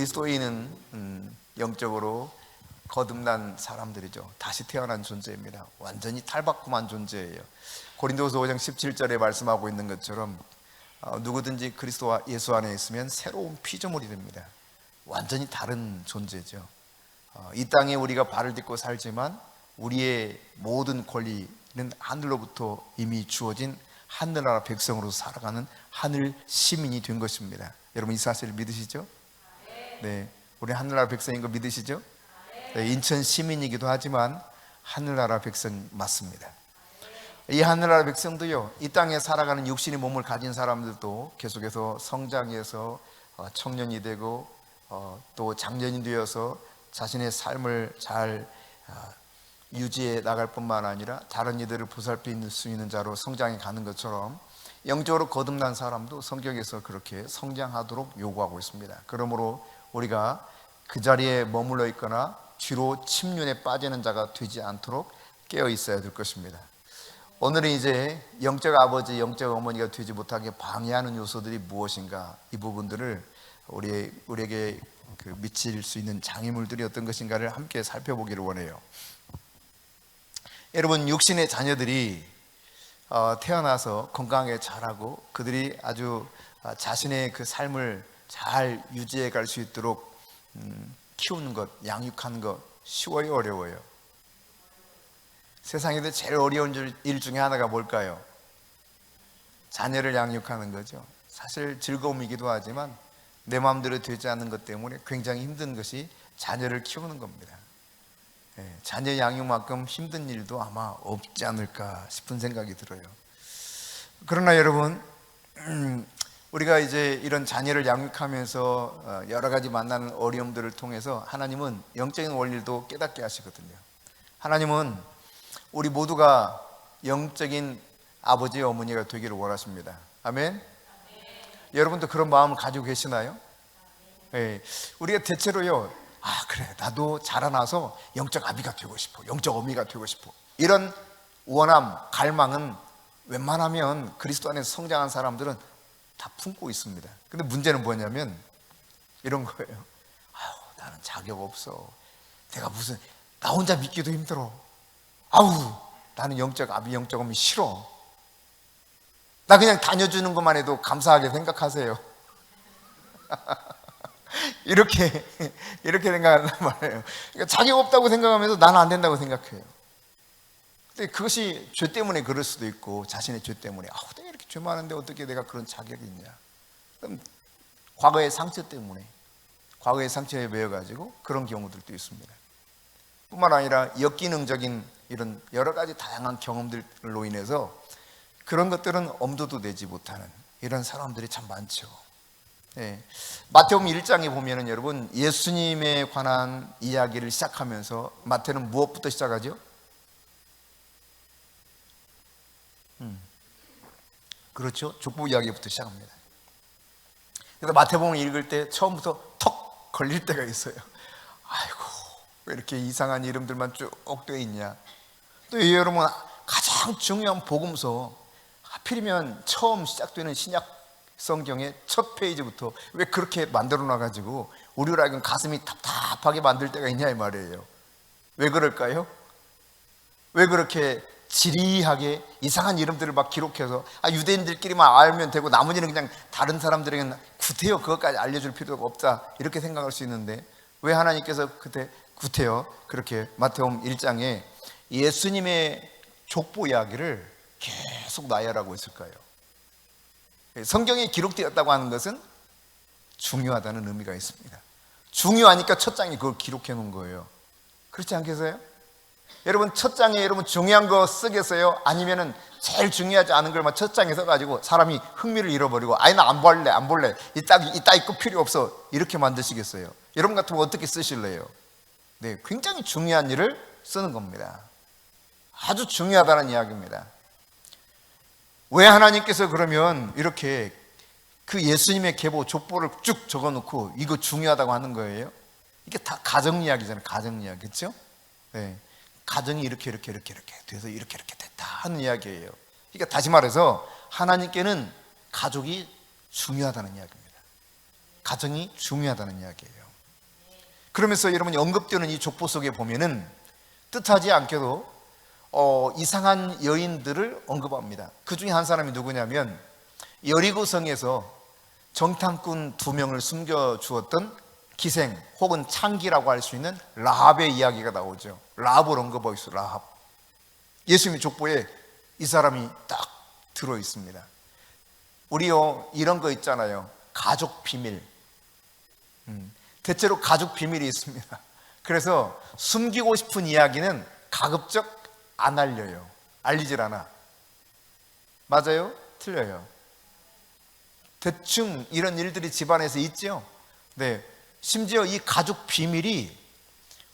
그리스도인은 영적으로 거듭난 사람들이죠. 다시 태어난 존재입니다. 완전히 탈바꿈한 존재예요. 고린도서 5장 17절에 말씀하고 있는 것처럼 누구든지 그리스도와 예수 안에 있으면 새로운 피조물이 됩니다. 완전히 다른 존재죠. 이 땅에 우리가 발을 딛고 살지만 우리의 모든 권리는 하늘로부터 이미 주어진 하늘나라 백성으로 살아가는 하늘 시민이 된 것입니다. 여러분 이 사실을 믿으시죠? 네, 우리 하늘나라 백성인 거 믿으시죠? 네, 인천 시민이기도 하지만 하늘나라 백성 맞습니다. 이 하늘나라 백성도요, 이 땅에 살아가는 육신의 몸을 가진 사람들도 계속해서 성장해서 청년이 되고 또 장년이 되어서 자신의 삶을 잘 유지해 나갈 뿐만 아니라 다른 이들을 보살필 수 있는 자로 성장해 가는 것처럼 영적으로 거듭난 사람도 성경에서 그렇게 성장하도록 요구하고 있습니다. 그러므로 우리가 그 자리에 머물러 있거나 뒤로 침륜에 빠지는 자가 되지 않도록 깨어 있어야 될 것입니다. 오늘은 이제 영적 아버지, 영적 어머니가 되지 못하게 방해하는 요소들이 무엇인가, 이 부분들을 우리에게 미칠 수 있는 장애물들이 어떤 것인가를 함께 살펴보기를 원해요. 여러분, 육신의 자녀들이 태어나서 건강하게 자라고 그들이 아주 자신의 그 삶을 잘 유지해 갈 수 있도록 키우는 것, 양육하는 것 쉬워요, 어려워요? 세상에서 제일 어려운 일 중에 하나가 뭘까요? 자녀를 양육하는 거죠. 사실 즐거움이기도 하지만 내 마음대로 되지 않는 것 때문에 굉장히 힘든 것이 자녀를 키우는 겁니다. 자녀 양육만큼 힘든 일도 아마 없지 않을까 싶은 생각이 들어요. 그러나 여러분, 우리가 이제 이런 자녀를 양육하면서 여러 가지 만나는 어려움들을 통해서 하나님은 영적인 원리도 깨닫게 하시거든요. 하나님은 우리 모두가 영적인 아버지, 어머니가 되기를 원하십니다. 아멘? 여러분도 그런 마음을 가지고 계시나요? 네. 우리가 대체로요, 그래, 나도 자라나서 영적 아비가 되고 싶어, 영적 어미가 되고 싶어, 이런 원함, 갈망은 웬만하면 그리스도 안에서 성장한 사람들은 다 품고 있습니다. 근데 문제는 뭐냐면 이런 거예요. 나는 자격 없어, 내가 무슨, 나 혼자 믿기도 힘들어, 나는 영적 아비, 영적 어미 싫어, 나 그냥 다녀주는 것만 해도 감사하게 생각하세요. 이렇게 생각한단 말이에요. 그러니까 자격 없다고 생각하면서 나는 안 된다고 생각해요. 근데 그것이 죄 때문에 그럴 수도 있고, 자신의 죄 때문에 내가 이렇게 죄 많은데 어떻게 내가 그런 자격이 있냐, 그럼 과거의 상처 때문에, 과거의 상처에 매여가지고 그런 경우들도 있습니다. 뿐만 아니라 역기능적인 이런 여러 가지 다양한 경험들로 인해서 그런 것들은 엄두도 내지 못하는 이런 사람들이 참 많죠. 마태복음 1장에 보면은 여러분, 예수님에 관한 이야기를 시작하면서 마태는 무엇부터 시작하죠? 그렇죠, 족보 이야기부터 시작합니다. 그래서 마태복음 읽을 때 처음부터 턱 걸릴 때가 있어요. 왜 이렇게 이상한 이름들만 쭉 돼 있냐. 또 여러분, 가장 중요한 복음서, 하필이면 처음 시작되는 신약 성경의 첫 페이지부터 왜 그렇게 만들어 놔가지고 우리로 하여금 가슴이 답답하게 만들 때가 있냐 이 말이에요. 왜 그럴까요? 왜 그렇게 지리하게 이상한 이름들을 막 기록해서 유대인들끼리만 알면 되고 나머지는 그냥 다른 사람들에게는 구태여 그것까지 알려줄 필요가 없다, 이렇게 생각할 수 있는데, 왜 하나님께서 그때 구태여 그렇게 마태복음 1장에 예수님의 족보 이야기를 계속 나열하고 있을까요? 성경에 기록되었다고 하는 것은 중요하다는 의미가 있습니다. 중요하니까 첫 장에 그걸 기록해 놓은 거예요. 그렇지 않겠어요? 여러분, 첫 장에 여러분 중요한 거 쓰겠어요? 아니면은 제일 중요하지 않은 걸만 첫 장에 써가지고 사람이 흥미를 잃어버리고 나 안 볼래, 이따 거 필요 없어, 이렇게 만드시겠어요? 여러분 같으면 어떻게 쓰실래요? 네, 굉장히 중요한 일을 쓰는 겁니다. 아주 중요하다는 이야기입니다. 왜 하나님께서 그러면 이렇게 그 예수님의 계보 족보를 쭉 적어놓고 이거 중요하다고 하는 거예요? 이게 다 가정 이야기잖아요. 가정 이야기, 그렇죠? 네, 가정이 이렇게 돼서 이렇게 됐다 하는 이야기예요. 그러니까 다시 말해서 하나님께는 가족이 중요하다는 이야기입니다. 가정이 중요하다는 이야기예요. 그러면서 여러분이 언급되는 이 족보 속에 보면은 뜻하지 않게도 이상한 여인들을 언급합니다. 그 중에 한 사람이 누구냐면 여리고성에서 정탐꾼 2명을 숨겨주었던 기생 혹은 창기라고 할 수 있는 라합의 이야기가 나오죠. 라합을 언급하고 있어요. 라합. 예수님의 족보에 이 사람이 딱 들어있습니다. 우리요 이런 거 있잖아요. 가족 비밀. 대체로 가족 비밀이 있습니다. 그래서 숨기고 싶은 이야기는 가급적 안 알려요. 알리질 않아. 맞아요? 틀려요? 대충 이런 일들이 집안에서 있죠? 네. 심지어 이 가족 비밀이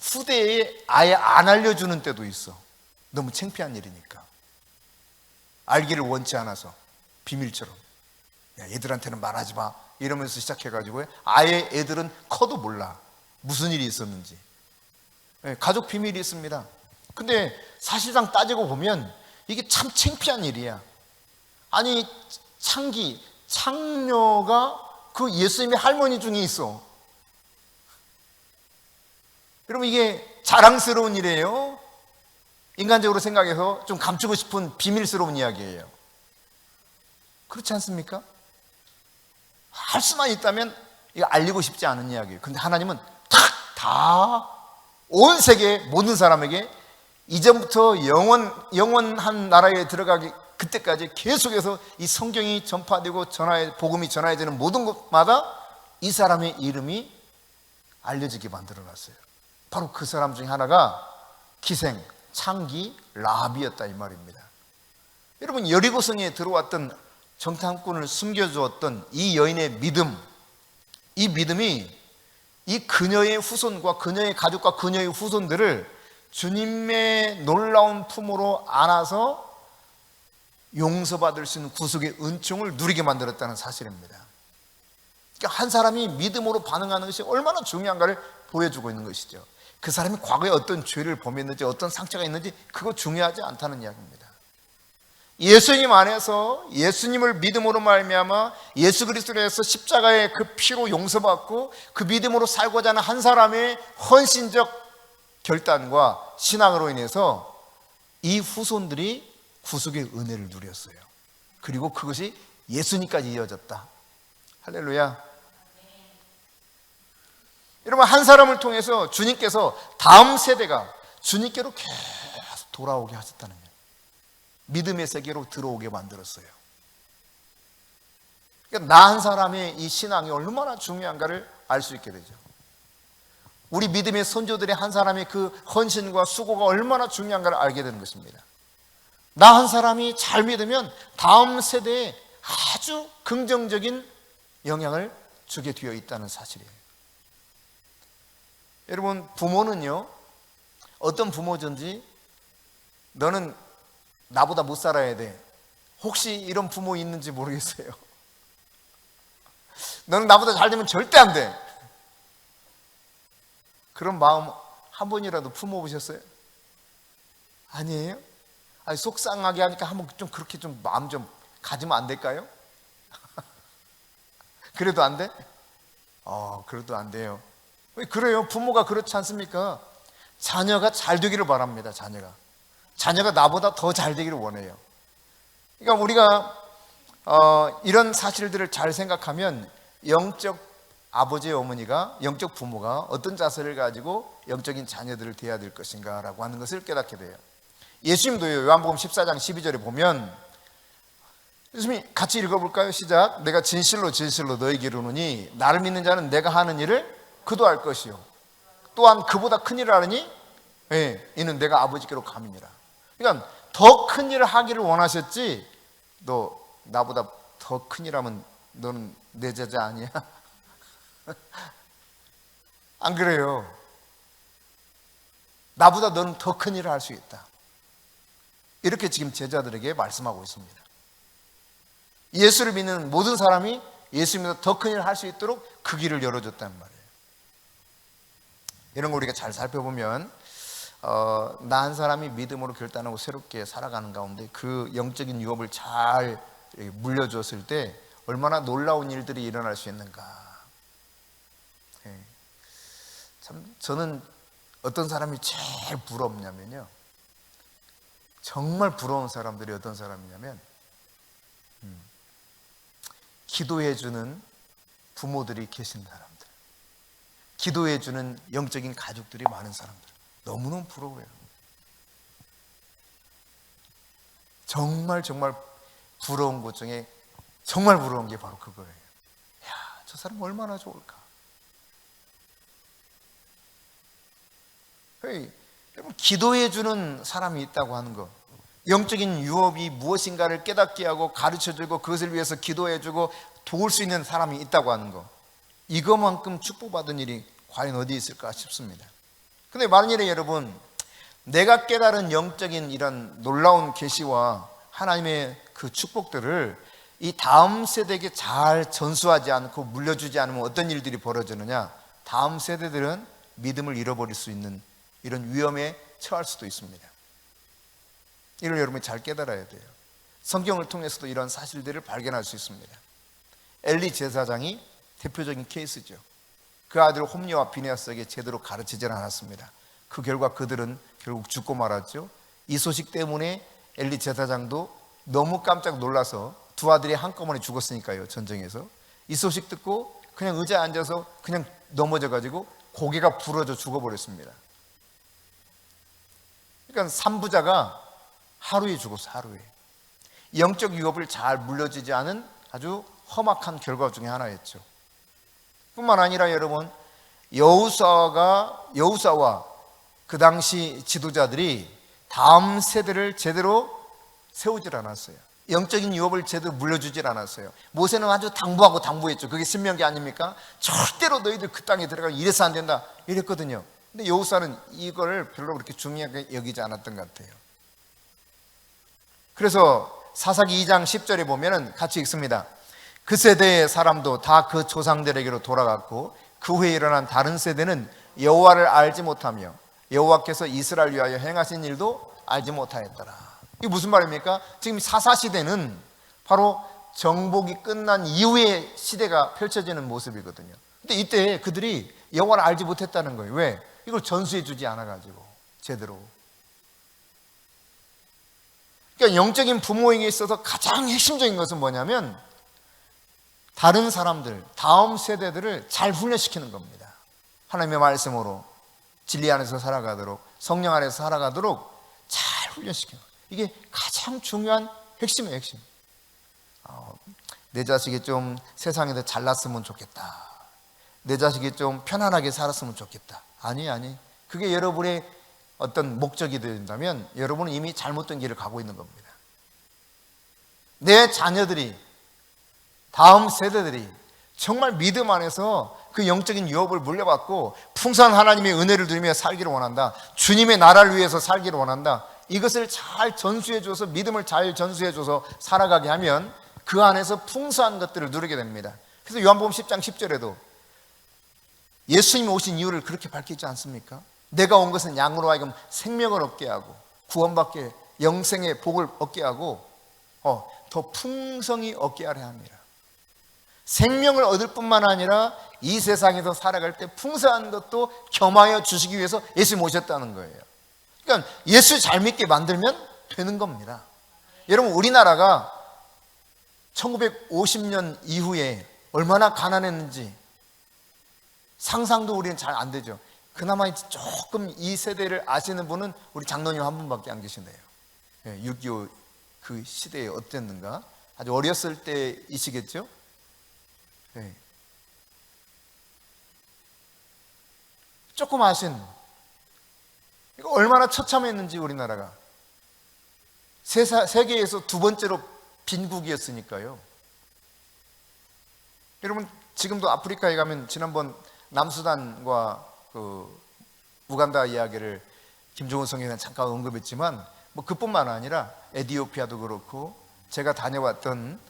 후대에 아예 안 알려주는 때도 있어. 너무 창피한 일이니까. 알기를 원치 않아서 비밀처럼. 야, 애들한테는 말하지 마. 이러면서 시작해가지고 아예 애들은 커도 몰라. 무슨 일이 있었는지. 네, 가족 비밀이 있습니다. 근데 사실상 따지고 보면 이게 참 창피한 일이야. 아니 창녀가 그 예수님의 할머니 중에 있어. 여러분 이게 자랑스러운 일이에요. 인간적으로 생각해서 좀 감추고 싶은 비밀스러운 이야기예요. 그렇지 않습니까? 할 수만 있다면 이거 알리고 싶지 않은 이야기예요. 근데 하나님은 다 온 세계 모든 사람에게 이전부터 영원한 나라에 들어가기 그때까지 계속해서 이 성경이 전파되고 복음이 전해지는 모든 곳마다 이 사람의 이름이 알려지게 만들어놨어요. 바로 그 사람 중에 하나가 기생, 창기, 라합이었다 이 말입니다. 여러분 여리고성에 들어왔던 정탐꾼을 숨겨주었던 이 여인의 믿음, 이 믿음이 이 그녀의 후손과 그녀의 가족과 그녀의 후손들을 주님의 놀라운 품으로 안아서 용서받을 수 있는 구속의 은총을 누리게 만들었다는 사실입니다. 그러니까 한 사람이 믿음으로 반응하는 것이 얼마나 중요한가를 보여주고 있는 것이죠. 그 사람이 과거에 어떤 죄를 범했는지 어떤 상처가 있는지 그거 중요하지 않다는 이야기입니다. 예수님 안에서 예수님을 믿음으로 말미암아 예수 그리스도에서 십자가의 그 피로 용서받고 그 믿음으로 살고자 하는 한 사람의 헌신적 결단과 신앙으로 인해서 이 후손들이 구속의 은혜를 누렸어요. 그리고 그것이 예수님까지 이어졌다. 할렐루야. 여러분 한 사람을 통해서 주님께서 다음 세대가 주님께로 계속 돌아오게 하셨다는 거예요. 믿음의 세계로 들어오게 만들었어요. 그러니까 나 한 사람의 이 신앙이 얼마나 중요한가를 알 수 있게 되죠. 우리 믿음의 선조들의 한 사람의 그 헌신과 수고가 얼마나 중요한가를 알게 되는 것입니다. 나 한 사람이 잘 믿으면 다음 세대에 아주 긍정적인 영향을 주게 되어 있다는 사실이에요. 여러분 부모는요 어떤 부모든지 너는 나보다 못 살아야 돼. 혹시 이런 부모 있는지 모르겠어요. 너는 나보다 잘 되면 절대 안 돼. 그런 마음 한 번이라도 품어보셨어요? 아니에요? 아니, 속상하게 하니까 한번 좀 그렇게 좀 마음 좀 가지면 안 될까요? 그래도 안 돼? 그래도 안 돼요. 왜 그래요? 부모가 그렇지 않습니까? 자녀가 잘 되기를 바랍니다. 자녀가 나보다 더 잘 되기를 원해요. 그러니까 우리가 이런 사실들을 잘 생각하면 영적 아버지의 어머니가 영적 부모가 어떤 자세를 가지고 영적인 자녀들을 대해야 될 것인가 라고 하는 것을 깨닫게 돼요. 예수님도요 요한복음 14장 12절에 보면 예수님이 같이 읽어볼까요? 시작. 내가 진실로 진실로 너에게 이르노니 나를 믿는 자는 내가 하는 일을 그도 할 것이요 또한 그보다 큰 일을 하느니 이는 내가 아버지께로 감이니라. 그러니까 더 큰 일을 하기를 원하셨지 너 나보다 더 큰 일 하면 너는 내 제자 아니야? 안 그래요. 나보다 너는 더 큰 일을 할 수 있다. 이렇게 지금 제자들에게 말씀하고 있습니다. 예수를 믿는 모든 사람이 예수님보다 더 큰 일을 할 수 있도록 그 길을 열어줬다는 말이에요. 이런 거 우리가 잘 살펴보면 나 한 사람이 믿음으로 결단하고 새롭게 살아가는 가운데 그 영적인 유업을 잘 물려줬을 때 얼마나 놀라운 일들이 일어날 수 있는가. 참 저는 어떤 사람이 제일 부럽냐면요, 정말 부러운 사람들이 어떤 사람이냐면 기도해주는 부모들이 계신 사람들, 기도해주는 영적인 가족들이 많은 사람들, 너무너무 부러워요. 정말 부러운 것 중에 정말 부러운 게 바로 그거예요. 야, 저 사람 얼마나 좋을까. 여러분, 기도해주는 사람이 있다고 하는 거, 영적인 유업이 무엇인가를 깨닫게 하고 가르쳐주고 그것을 위해서 기도해주고 도울 수 있는 사람이 있다고 하는 거, 이거만큼 축복받은 일이 과연 어디 있을까 싶습니다. 근데 만일에 여러분, 내가 깨달은 영적인 이런 놀라운 계시와 하나님의 그 축복들을 이 다음 세대에게 잘 전수하지 않고 물려주지 않으면 어떤 일들이 벌어지느냐, 다음 세대들은 믿음을 잃어버릴 수 있는 이런 위험에 처할 수도 있습니다. 이걸 여러분이 잘 깨달아야 돼요. 성경을 통해서도 이런 사실들을 발견할 수 있습니다. 엘리 제사장이 대표적인 케이스죠. 그 아들 홈리와 비네아스에게 제대로 가르치지 않았습니다. 그 결과 그들은 결국 죽고 말았죠. 이 소식 때문에 엘리 제사장도 너무 깜짝 놀라서, 두 아들이 한꺼번에 죽었으니까요, 전쟁에서. 이 소식 듣고 그냥 의자에 앉아서 그냥 넘어져 가지고 고개가 부러져 죽어버렸습니다. 그러니까 삼부자가 하루에 죽었어, 하루에. 영적 유업을 잘 물려주지 않은 아주 험악한 결과 중에 하나였죠. 뿐만 아니라 여러분, 여우사와 그 당시 지도자들이 다음 세대를 제대로 세우질 않았어요. 영적인 유업을 제대로 물려주질 않았어요. 모세는 아주 당부했죠. 그게 신명기 아닙니까? 절대로 너희들 그 땅에 들어가 이래서 안 된다 이랬거든요. 근데 여호사는 이걸 별로 그렇게 중요하게 여기지 않았던 것 같아요. 그래서 사사기 2장 10절에 보면은 같이 읽습니다. 그 세대의 사람도 다 그 조상들에게로 돌아갔고 그 후에 일어난 다른 세대는 여호와를 알지 못하며 여호와께서 이스라엘 위하여 행하신 일도 알지 못하였더라. 이게 무슨 말입니까? 지금 사사시대는 바로 정복이 끝난 이후의 시대가 펼쳐지는 모습이거든요. 근데 이때 그들이 여호와를 알지 못했다는 거예요. 왜? 이걸 전수해 주지 않아가지고 제대로. 그러니까 영적인 부모에게 있어서 가장 핵심적인 것은 뭐냐면 다른 사람들, 다음 세대들을 잘 훈련시키는 겁니다. 하나님의 말씀으로 진리 안에서 살아가도록, 성령 안에서 살아가도록 잘 훈련시키는 거예요. 이게 가장 중요한 핵심이에요, 핵심. 내 자식이 좀 세상에서 잘났으면 좋겠다, 내 자식이 좀 편안하게 살았으면 좋겠다. 아니. 그게 여러분의 어떤 목적이 된다면 여러분은 이미 잘못된 길을 가고 있는 겁니다. 내 자녀들이, 다음 세대들이 정말 믿음 안에서 그 영적인 유업을 물려받고 풍성한 하나님의 은혜를 누리며 살기를 원한다, 주님의 나라를 위해서 살기를 원한다, 이것을 잘 전수해줘서, 믿음을 잘 전수해줘서 살아가게 하면 그 안에서 풍성한 것들을 누리게 됩니다. 그래서 요한복음 10장 10절에도 예수님이 오신 이유를 그렇게 밝히지 않습니까? 내가 온 것은 양으로 하여금 생명을 얻게 하고 구원받게, 영생의 복을 얻게 하고 더 풍성히 얻게 하려 합니다. 생명을 얻을 뿐만 아니라 이 세상에서 살아갈 때 풍성한 것도 겸하여 주시기 위해서 예수님 오셨다는 거예요. 그러니까 예수 잘 믿게 만들면 되는 겁니다. 여러분, 우리나라가 1950년 이후에 얼마나 가난했는지 상상도 우리는 잘 안 되죠. 그나마 조금 이 세대를 아시는 분은 우리 장로님 한 분밖에 안 계신데요. 6.25 그 시대에 어땠는가, 아주 어렸을 때이시겠죠. 조금 아신, 이거 얼마나 처참했는지. 우리나라가 세계에서 두 번째로 빈국이었으니까요. 여러분, 지금도 아프리카에 가면, 지난번 남수단과 그 우간다 이야기를 김종훈 성경은 잠깐 언급했지만, 뭐 그뿐만 아니라 에티오피아도 그렇고 제가 다녀왔던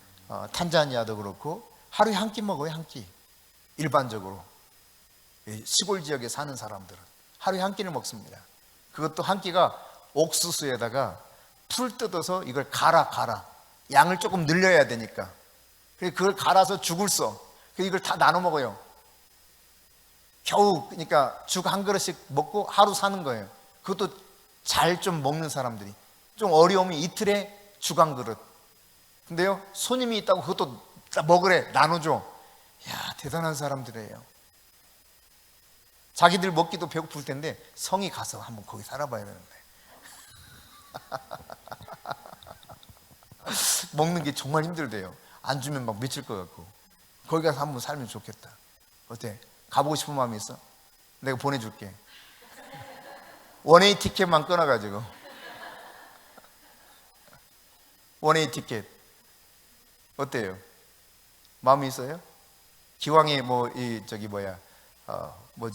탄자니아도 그렇고 하루에 한 끼 먹어요, 한 끼. 일반적으로 시골 지역에 사는 사람들은 하루에 한 끼를 먹습니다. 그것도 한 끼가 옥수수에다가 풀 뜯어서 이걸 갈아 양을 조금 늘려야 되니까 그걸 갈아서 죽을 써. 이걸 다 나눠 먹어요. 겨우 그러니까 죽 한 그릇씩 먹고 하루 사는 거예요. 그것도 잘 좀 먹는 사람들이. 좀 어려우면 이틀에 죽 한 그릇. 근데요, 손님이 있다고 그것도 먹으래, 나눠줘. 야, 대단한 사람들이에요. 자기들 먹기도 배고플 텐데 성이 가서 한번 거기 살아봐야 되는데 먹는 게 정말 힘들대요. 안 주면 막 미칠 것 같고. 거기 가서 한번 살면 좋겠다. 어때? 가보고 싶은 마음이 있어? 내가 보내줄게. 원웨이 티켓만 끊어가지고. 원웨이 티켓 어때요? 마음이 있어요? 기왕에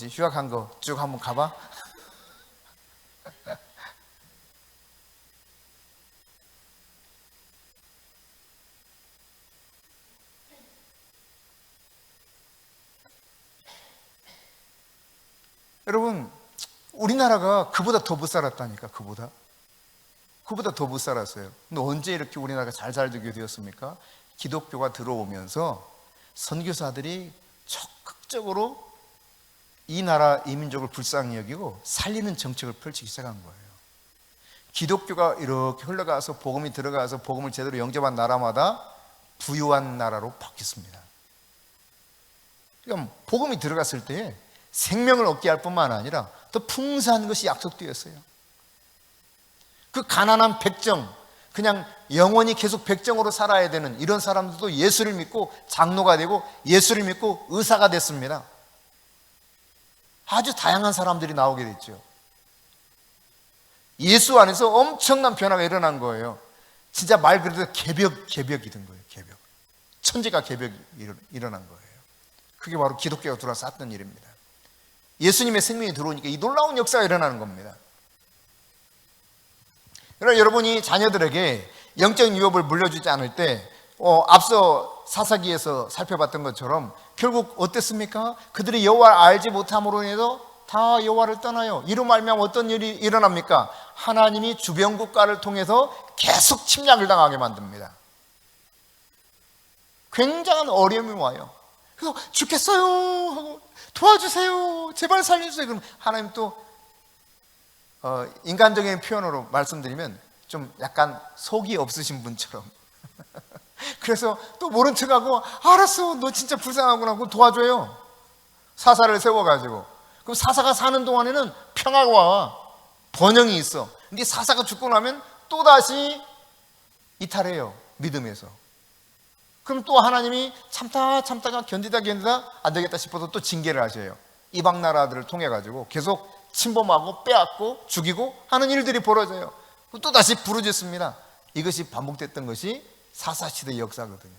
휴학한 거 쭉 한번 가봐? 여러분, 우리나라가 그보다 더 못 살았다니까. 그보다 더 못 살았어요. 근데 언제 이렇게 우리나라가 잘 살게 되었습니까? 기독교가 들어오면서 선교사들이 적극적으로 이 나라 이 민족을 불쌍히 여기고 살리는 정책을 펼치기 시작한 거예요. 기독교가 이렇게 흘러가서 복음이 들어가서 복음을 제대로 영접한 나라마다 부유한 나라로 바뀌었습니다. 그러니까 복음이 들어갔을 때 생명을 얻게 할 뿐만 아니라 더 풍성한 것이 약속되었어요. 그 가난한 백정, 그냥 영원히 계속 백정으로 살아야 되는 이런 사람들도 예수를 믿고 장로가 되고 예수를 믿고 의사가 됐습니다. 아주 다양한 사람들이 나오게 됐죠. 예수 안에서 엄청난 변화가 일어난 거예요. 진짜 말 그대로 개벽이 된 거예요. 개벽. 천지가 개벽이 일어난 거예요. 그게 바로 기독교가 들어와서 았던 일입니다. 예수님의 생명이 들어오니까 이 놀라운 역사가 일어나는 겁니다. 그러나 여러분이 자녀들에게 영적인 유업을 물려주지 않을 때 앞서 사사기에서 살펴봤던 것처럼 결국 어땠습니까? 그들이 여호와를 알지 못함으로 인해서 다 여호와를 떠나요. 이로 말미암아 어떤 일이 일어납니까? 하나님이 주변 국가를 통해서 계속 침략을 당하게 만듭니다. 굉장한 어려움이 와요. 그래서 죽겠어요 하고 도와주세요, 제발 살려주세요. 그럼 하나님 또 인간적인 표현으로 말씀드리면 좀 약간 속이 없으신 분처럼 그래서 또 모른 척하고 알았어, 너 진짜 불쌍하구나 하고 도와줘요. 사사를 세워가지고. 그럼 사사가 사는 동안에는 평화가 와, 번영이 있어. 근데 사사가 죽고 나면 또다시 이탈해요, 믿음에서. 그럼 또 하나님이 참다가 견디다 안 되겠다 싶어서 또 징계를 하셔요. 이방 나라들을 통해 가지고 계속 침범하고 빼앗고 죽이고 하는 일들이 벌어져요. 또 다시 부르짖습니다. 이것이 반복됐던 것이 사사시대의 역사거든요.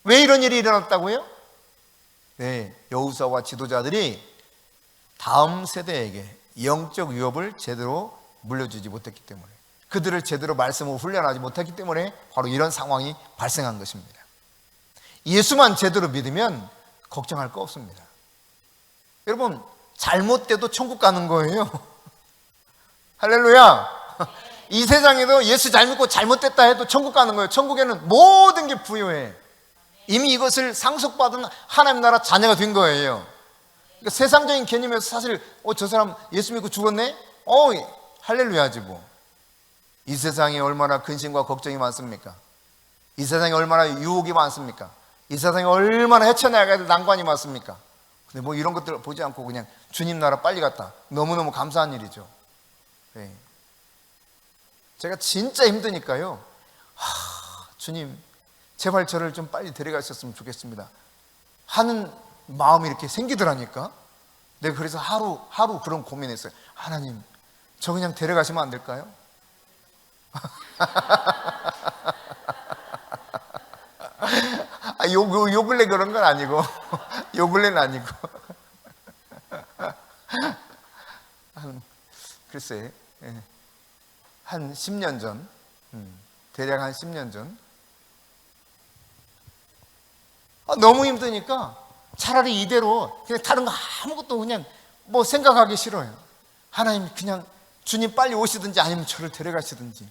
왜 이런 일이 일어났다고요? 네, 여호수아와 지도자들이 다음 세대에게 영적 유업을 제대로 물려주지 못했기 때문에, 그들을 제대로 말씀으로 훈련하지 못했기 때문에 바로 이런 상황이 발생한 것입니다. 예수만 제대로 믿으면 걱정할 거 없습니다. 여러분, 잘못돼도 천국 가는 거예요. 할렐루야. 이 세상에도 예수 잘 믿고 잘못됐다 해도 천국 가는 거예요. 천국에는 모든 게 부유해. 이미 이것을 상속받은 하나님 나라 자녀가 된 거예요. 그러니까 세상적인 개념에서 사실 저 사람 예수 믿고 죽었네? 할렐루야지 뭐. 이 세상에 얼마나 근심과 걱정이 많습니까? 이 세상에 얼마나 유혹이 많습니까? 이 세상에 얼마나 헤쳐나가야 될 난관이 많습니까? 근데 뭐 이런 것들을 보지 않고 그냥 주님 나라 빨리 갔다. 너무너무 감사한 일이죠. 네. 제가 진짜 힘드니까요. 주님, 제발 저를 좀 빨리 데려가셨으면 좋겠습니다 하는 마음이 이렇게 생기더라니까. 내가 그래서 하루 그런 고민했어요. 하나님, 저 그냥 데려가시면 안 될까요? 요 근래 그런 건 아니고 요 근래는 아니고 글쎄, 한 10년 전, 대략 한 10년 전, 너무 힘드니까 차라리 이대로 그냥 다른 거 아무것도 그냥 뭐 생각하기 싫어요. 하나님, 그냥 주님 빨리 오시든지 아니면 저를 데려가시든지.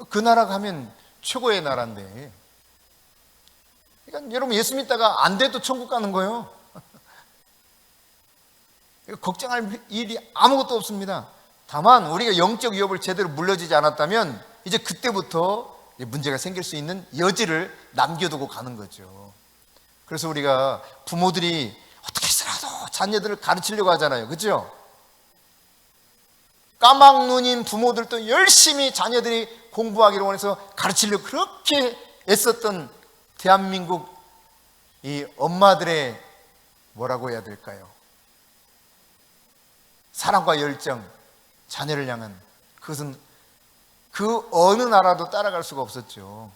그 나라 가면 최고의 나라인데 그러니까 여러분 예수 믿다가 안 돼도 천국 가는 거예요. 걱정할 일이 아무것도 없습니다. 다만 우리가 영적 위협을 제대로 물려주지 않았다면 이제 그때부터 문제가 생길 수 있는 여지를 남겨두고 가는 거죠. 그래서 우리가 부모들이 어떻게 해서라도 자녀들을 가르치려고 하잖아요. 그렇죠? 까막눈인 부모들도 열심히 자녀들이 공부하기를 원해서 가르치려고 그렇게 애썼던 대한민국 이 엄마들의 뭐라고 해야 될까요? 사랑과 열정, 자녀를 향한, 그것은 그 어느 나라도 따라갈 수가 없었죠.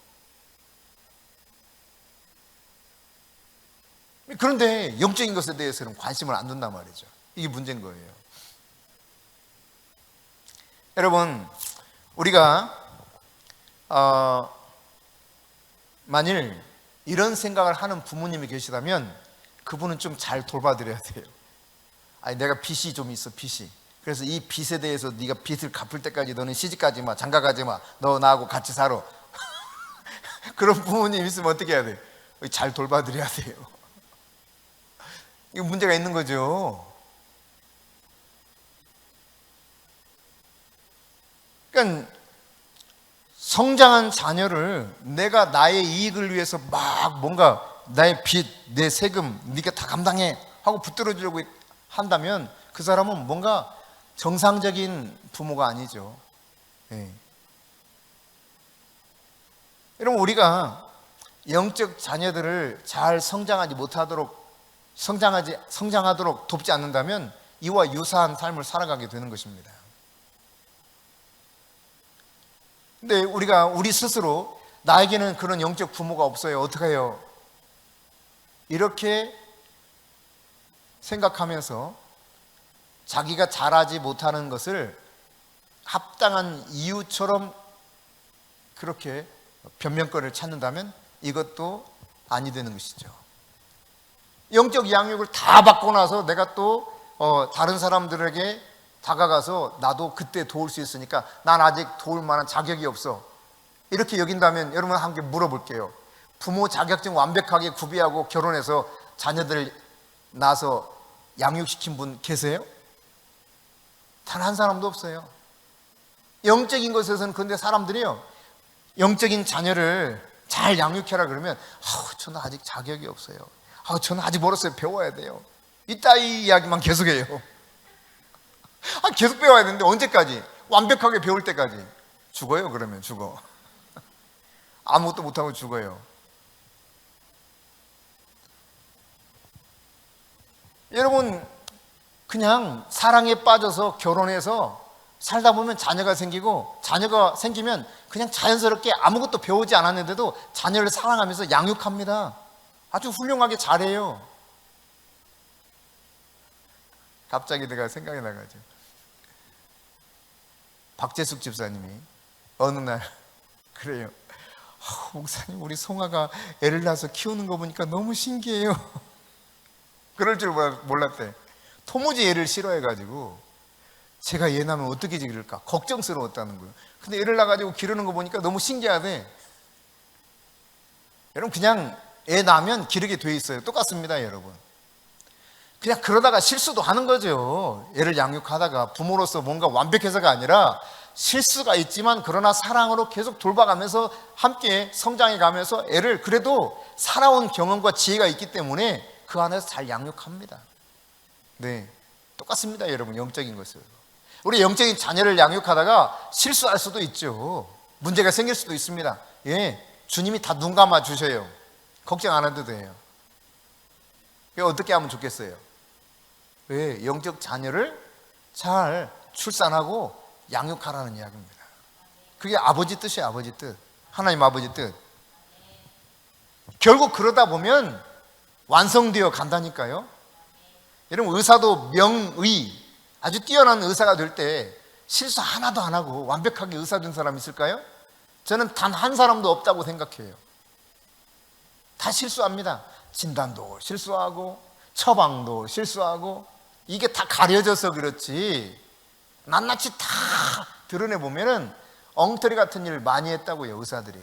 그런데 영적인 것에 대해서는 관심을 안 둔단 말이죠. 이게 문제인 거예요. 여러분, 우리가 만일 이런 생각을 하는 부모님이 계시다면 그분은 좀 잘 돌봐드려야 돼요. 아니, 내가 빚이 좀 있어, 빚이. 그래서 이 빚에 대해서 네가 빚을 갚을 때까지 너는 시집가지 마, 장가가지 마, 너 나하고 같이 살아. 그런 부모님 있으면 어떻게 해야 돼요? 잘 돌봐드려야 돼요. 이거 문제가 있는 거죠. 그러니까 성장한 자녀를 내가 나의 이익을 위해서 막 뭔가 나의 빚, 내 세금 네가 다 감당해 하고 붙들어주려고 한다면 그 사람은 뭔가 정상적인 부모가 아니죠. 네. 여러분, 우리가 영적 자녀들을 잘 성장하도록 돕지 않는다면 이와 유사한 삶을 살아가게 되는 것입니다. 근데 우리가 우리 스스로 나에게는 그런 영적 부모가 없어요. 어떡해요? 이렇게 생각하면서 자기가 잘하지 못하는 것을 합당한 이유처럼 그렇게 변명거리를 찾는다면 이것도 아니 되는 것이죠. 영적 양육을 다 받고 나서 내가 또 다른 사람들에게 다가가서 나도 그때 도울 수 있으니까 난 아직 도울 만한 자격이 없어, 이렇게 여긴다면 여러분 함께 물어볼게요. 부모 자격증 완벽하게 구비하고 결혼해서 자녀들 낳아서 양육시킨 분 계세요? 단 한 사람도 없어요. 영적인 것에서는 근데 사람들이요, 영적인 자녀를 잘 양육해라 그러면 저는 아직 자격이 없어요. 저는 아직 멀었어요. 배워야 돼요. 이따위 이야기만 계속해요. 계속 배워야 되는데 언제까지? 완벽하게 배울 때까지. 죽어요. 그러면 죽어. 아무것도 못하고 죽어요. 여러분, 그냥 사랑에 빠져서 결혼해서 살다 보면 자녀가 생기고, 자녀가 생기면 그냥 자연스럽게 아무것도 배우지 않았는데도 자녀를 사랑하면서 양육합니다. 아주 훌륭하게 잘해요. 갑자기 내가 생각이 나가지고, 박재숙 집사님이 어느 날 그래요. 목사님, 우리 송아가 애를 낳아서 키우는 거 보니까 너무 신기해요. 그럴 줄 몰랐대. 도무지 애를 싫어해가지고 제가 애 낳으면 어떻게 기를까 걱정스러웠다는 거예요. 근데 애를 낳아가지고 기르는 거 보니까 너무 신기하대. 여러분, 그냥 애 낳으면 기르게 돼 있어요. 똑같습니다, 여러분. 그냥 그러다가 실수도 하는 거죠. 애를 양육하다가 부모로서 뭔가 완벽해서가 아니라 실수가 있지만 그러나 사랑으로 계속 돌봐가면서 함께 성장해 가면서 애를 그래도 살아온 경험과 지혜가 있기 때문에 그 안에서 잘 양육합니다. 네, 똑같습니다, 여러분. 영적인 것을 우리 영적인 자녀를 양육하다가 실수할 수도 있죠. 문제가 생길 수도 있습니다. 예, 주님이 다 눈 감아 주셔요. 걱정 안 해도 돼요. 어떻게 하면 좋겠어요? 왜? 영적 자녀를 잘 출산하고 양육하라는 이야기입니다. 그게 아버지 뜻이에요. 아버지 뜻. 하나님 아버지 뜻. 결국 그러다 보면 완성되어 간다니까요. 여러분, 의사도 명의, 아주 뛰어난 의사가 될 때 실수 하나도 안 하고 완벽하게 의사 된 사람 있을까요? 저는 단 한 사람도 없다고 생각해요. 다 실수합니다. 진단도 실수하고 처방도 실수하고, 이게 다 가려져서 그렇지 낱낱이 다 드러내보면은 엉터리 같은 일을 많이 했다고요, 의사들이.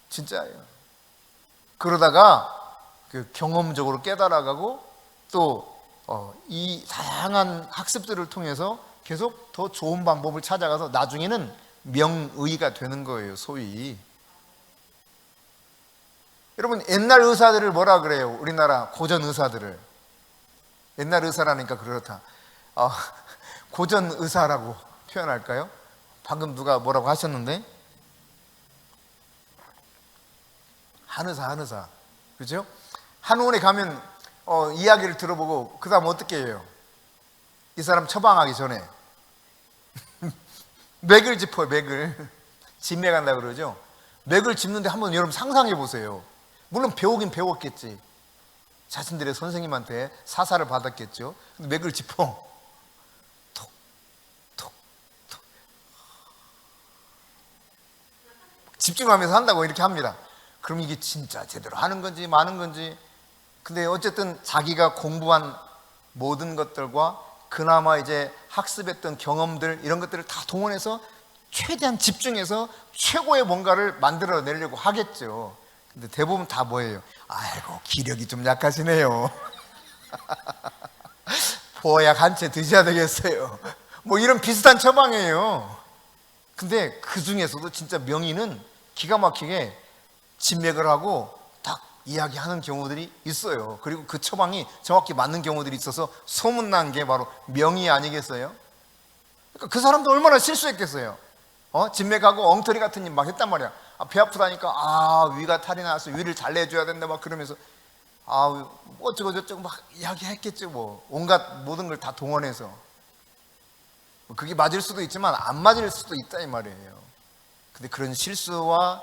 진짜예요. 그러다가 그 경험적으로 깨달아가고 또 이 다양한 학습들을 통해서 계속 더 좋은 방법을 찾아가서 나중에는 명의가 되는 거예요, 소위. 여러분, 옛날 의사들을 뭐라 그래요? 우리나라 고전 의사들을. 옛날 의사라니까 그렇다. 고전 의사라고 표현할까요? 방금 누가 뭐라고 하셨는데? 한의사. 그죠? 한의원에 가면 이야기를 들어보고 그 다음 어떻게 해요? 이 사람 처방하기 전에 맥을 짚어요. 맥을 진맥한다 그러죠. 맥을 짚는데 한번 여러분 상상해 보세요. 물론 배우긴 배웠겠지. 자신들의 선생님한테 사사를 받았겠죠. 근데 맥을 짚어 톡 집중하면서 한다고 이렇게 합니다. 그럼 이게 진짜 제대로 하는 건지 마는 건지. 근데 어쨌든 자기가 공부한 모든 것들과 그나마 이제 학습했던 경험들 이런 것들을 다 동원해서 최대한 집중해서 최고의 뭔가를 만들어내려고 하겠죠. 근데 대부분 다 뭐예요? 아이고 기력이 좀 약하시네요. 보약 한 채 드셔야 되겠어요. 뭐 이런 비슷한 처방이에요. 근데 그 중에서도 진짜 명의는 기가 막히게 진맥을 하고 딱 이야기하는 경우들이 있어요. 그리고 그 처방이 정확히 맞는 경우들이 있어서 소문난 게 바로 명의 아니겠어요? 그러니까 그 사람도 얼마나 실수했겠어요. 진맥하고 엉터리 같은 일 막 했단 말이야. 배 아프다니까 위가 탈이 나서 위를 잘 내줘야 된다 막 그러면서 어쩌고 저쩌고 막 이야기했겠죠. 뭐 온갖 모든 걸 다 동원해서. 그게 맞을 수도 있지만 안 맞을 수도 있다 이 말이에요. 근데 그런 실수와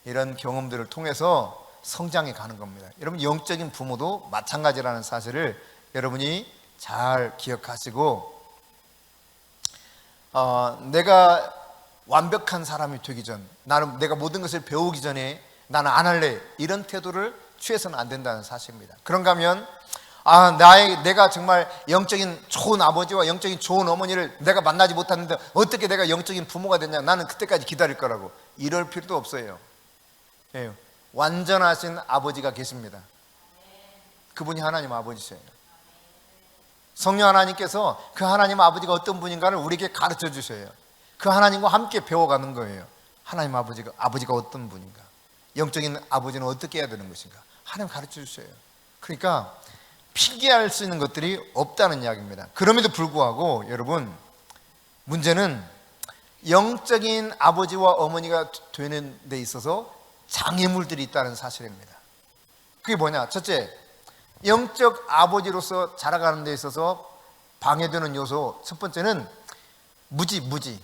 이런 경험들을 통해서 성장해 가는 겁니다. 여러분 영적인 부모도 마찬가지라는 사실을 여러분이 잘 기억하시고 내가 완벽한 사람이 되기 전 나는 내가 모든 것을 배우기 전에 나는 안 할래 이런 태도를 취해서는 안 된다는 사실입니다. 그런가 하면 내가 정말 영적인 좋은 아버지와 영적인 좋은 어머니를 내가 만나지 못했는데 어떻게 내가 영적인 부모가 됐냐 나는 그때까지 기다릴 거라고 이럴 필요도 없어요. 예, 완전하신 아버지가 계십니다. 그분이 하나님 아버지세요. 성령 하나님께서 그 하나님 아버지가 어떤 분인가를 우리에게 가르쳐 주셔요. 그 하나님과 함께 배워가는 거예요. 하나님 아버지가 어떤 분인가, 영적인 아버지는 어떻게 해야 되는 것인가 하나님 가르쳐 주셔요. 그러니까 필기할 수 있는 것들이 없다는 이야기입니다. 그럼에도 불구하고 여러분 문제는 영적인 아버지와 어머니가 되는 데 있어서 장애물들이 있다는 사실입니다. 그게 뭐냐? 첫째, 영적 아버지로서 자라가는 데 있어서 방해되는 요소 첫 번째는 무지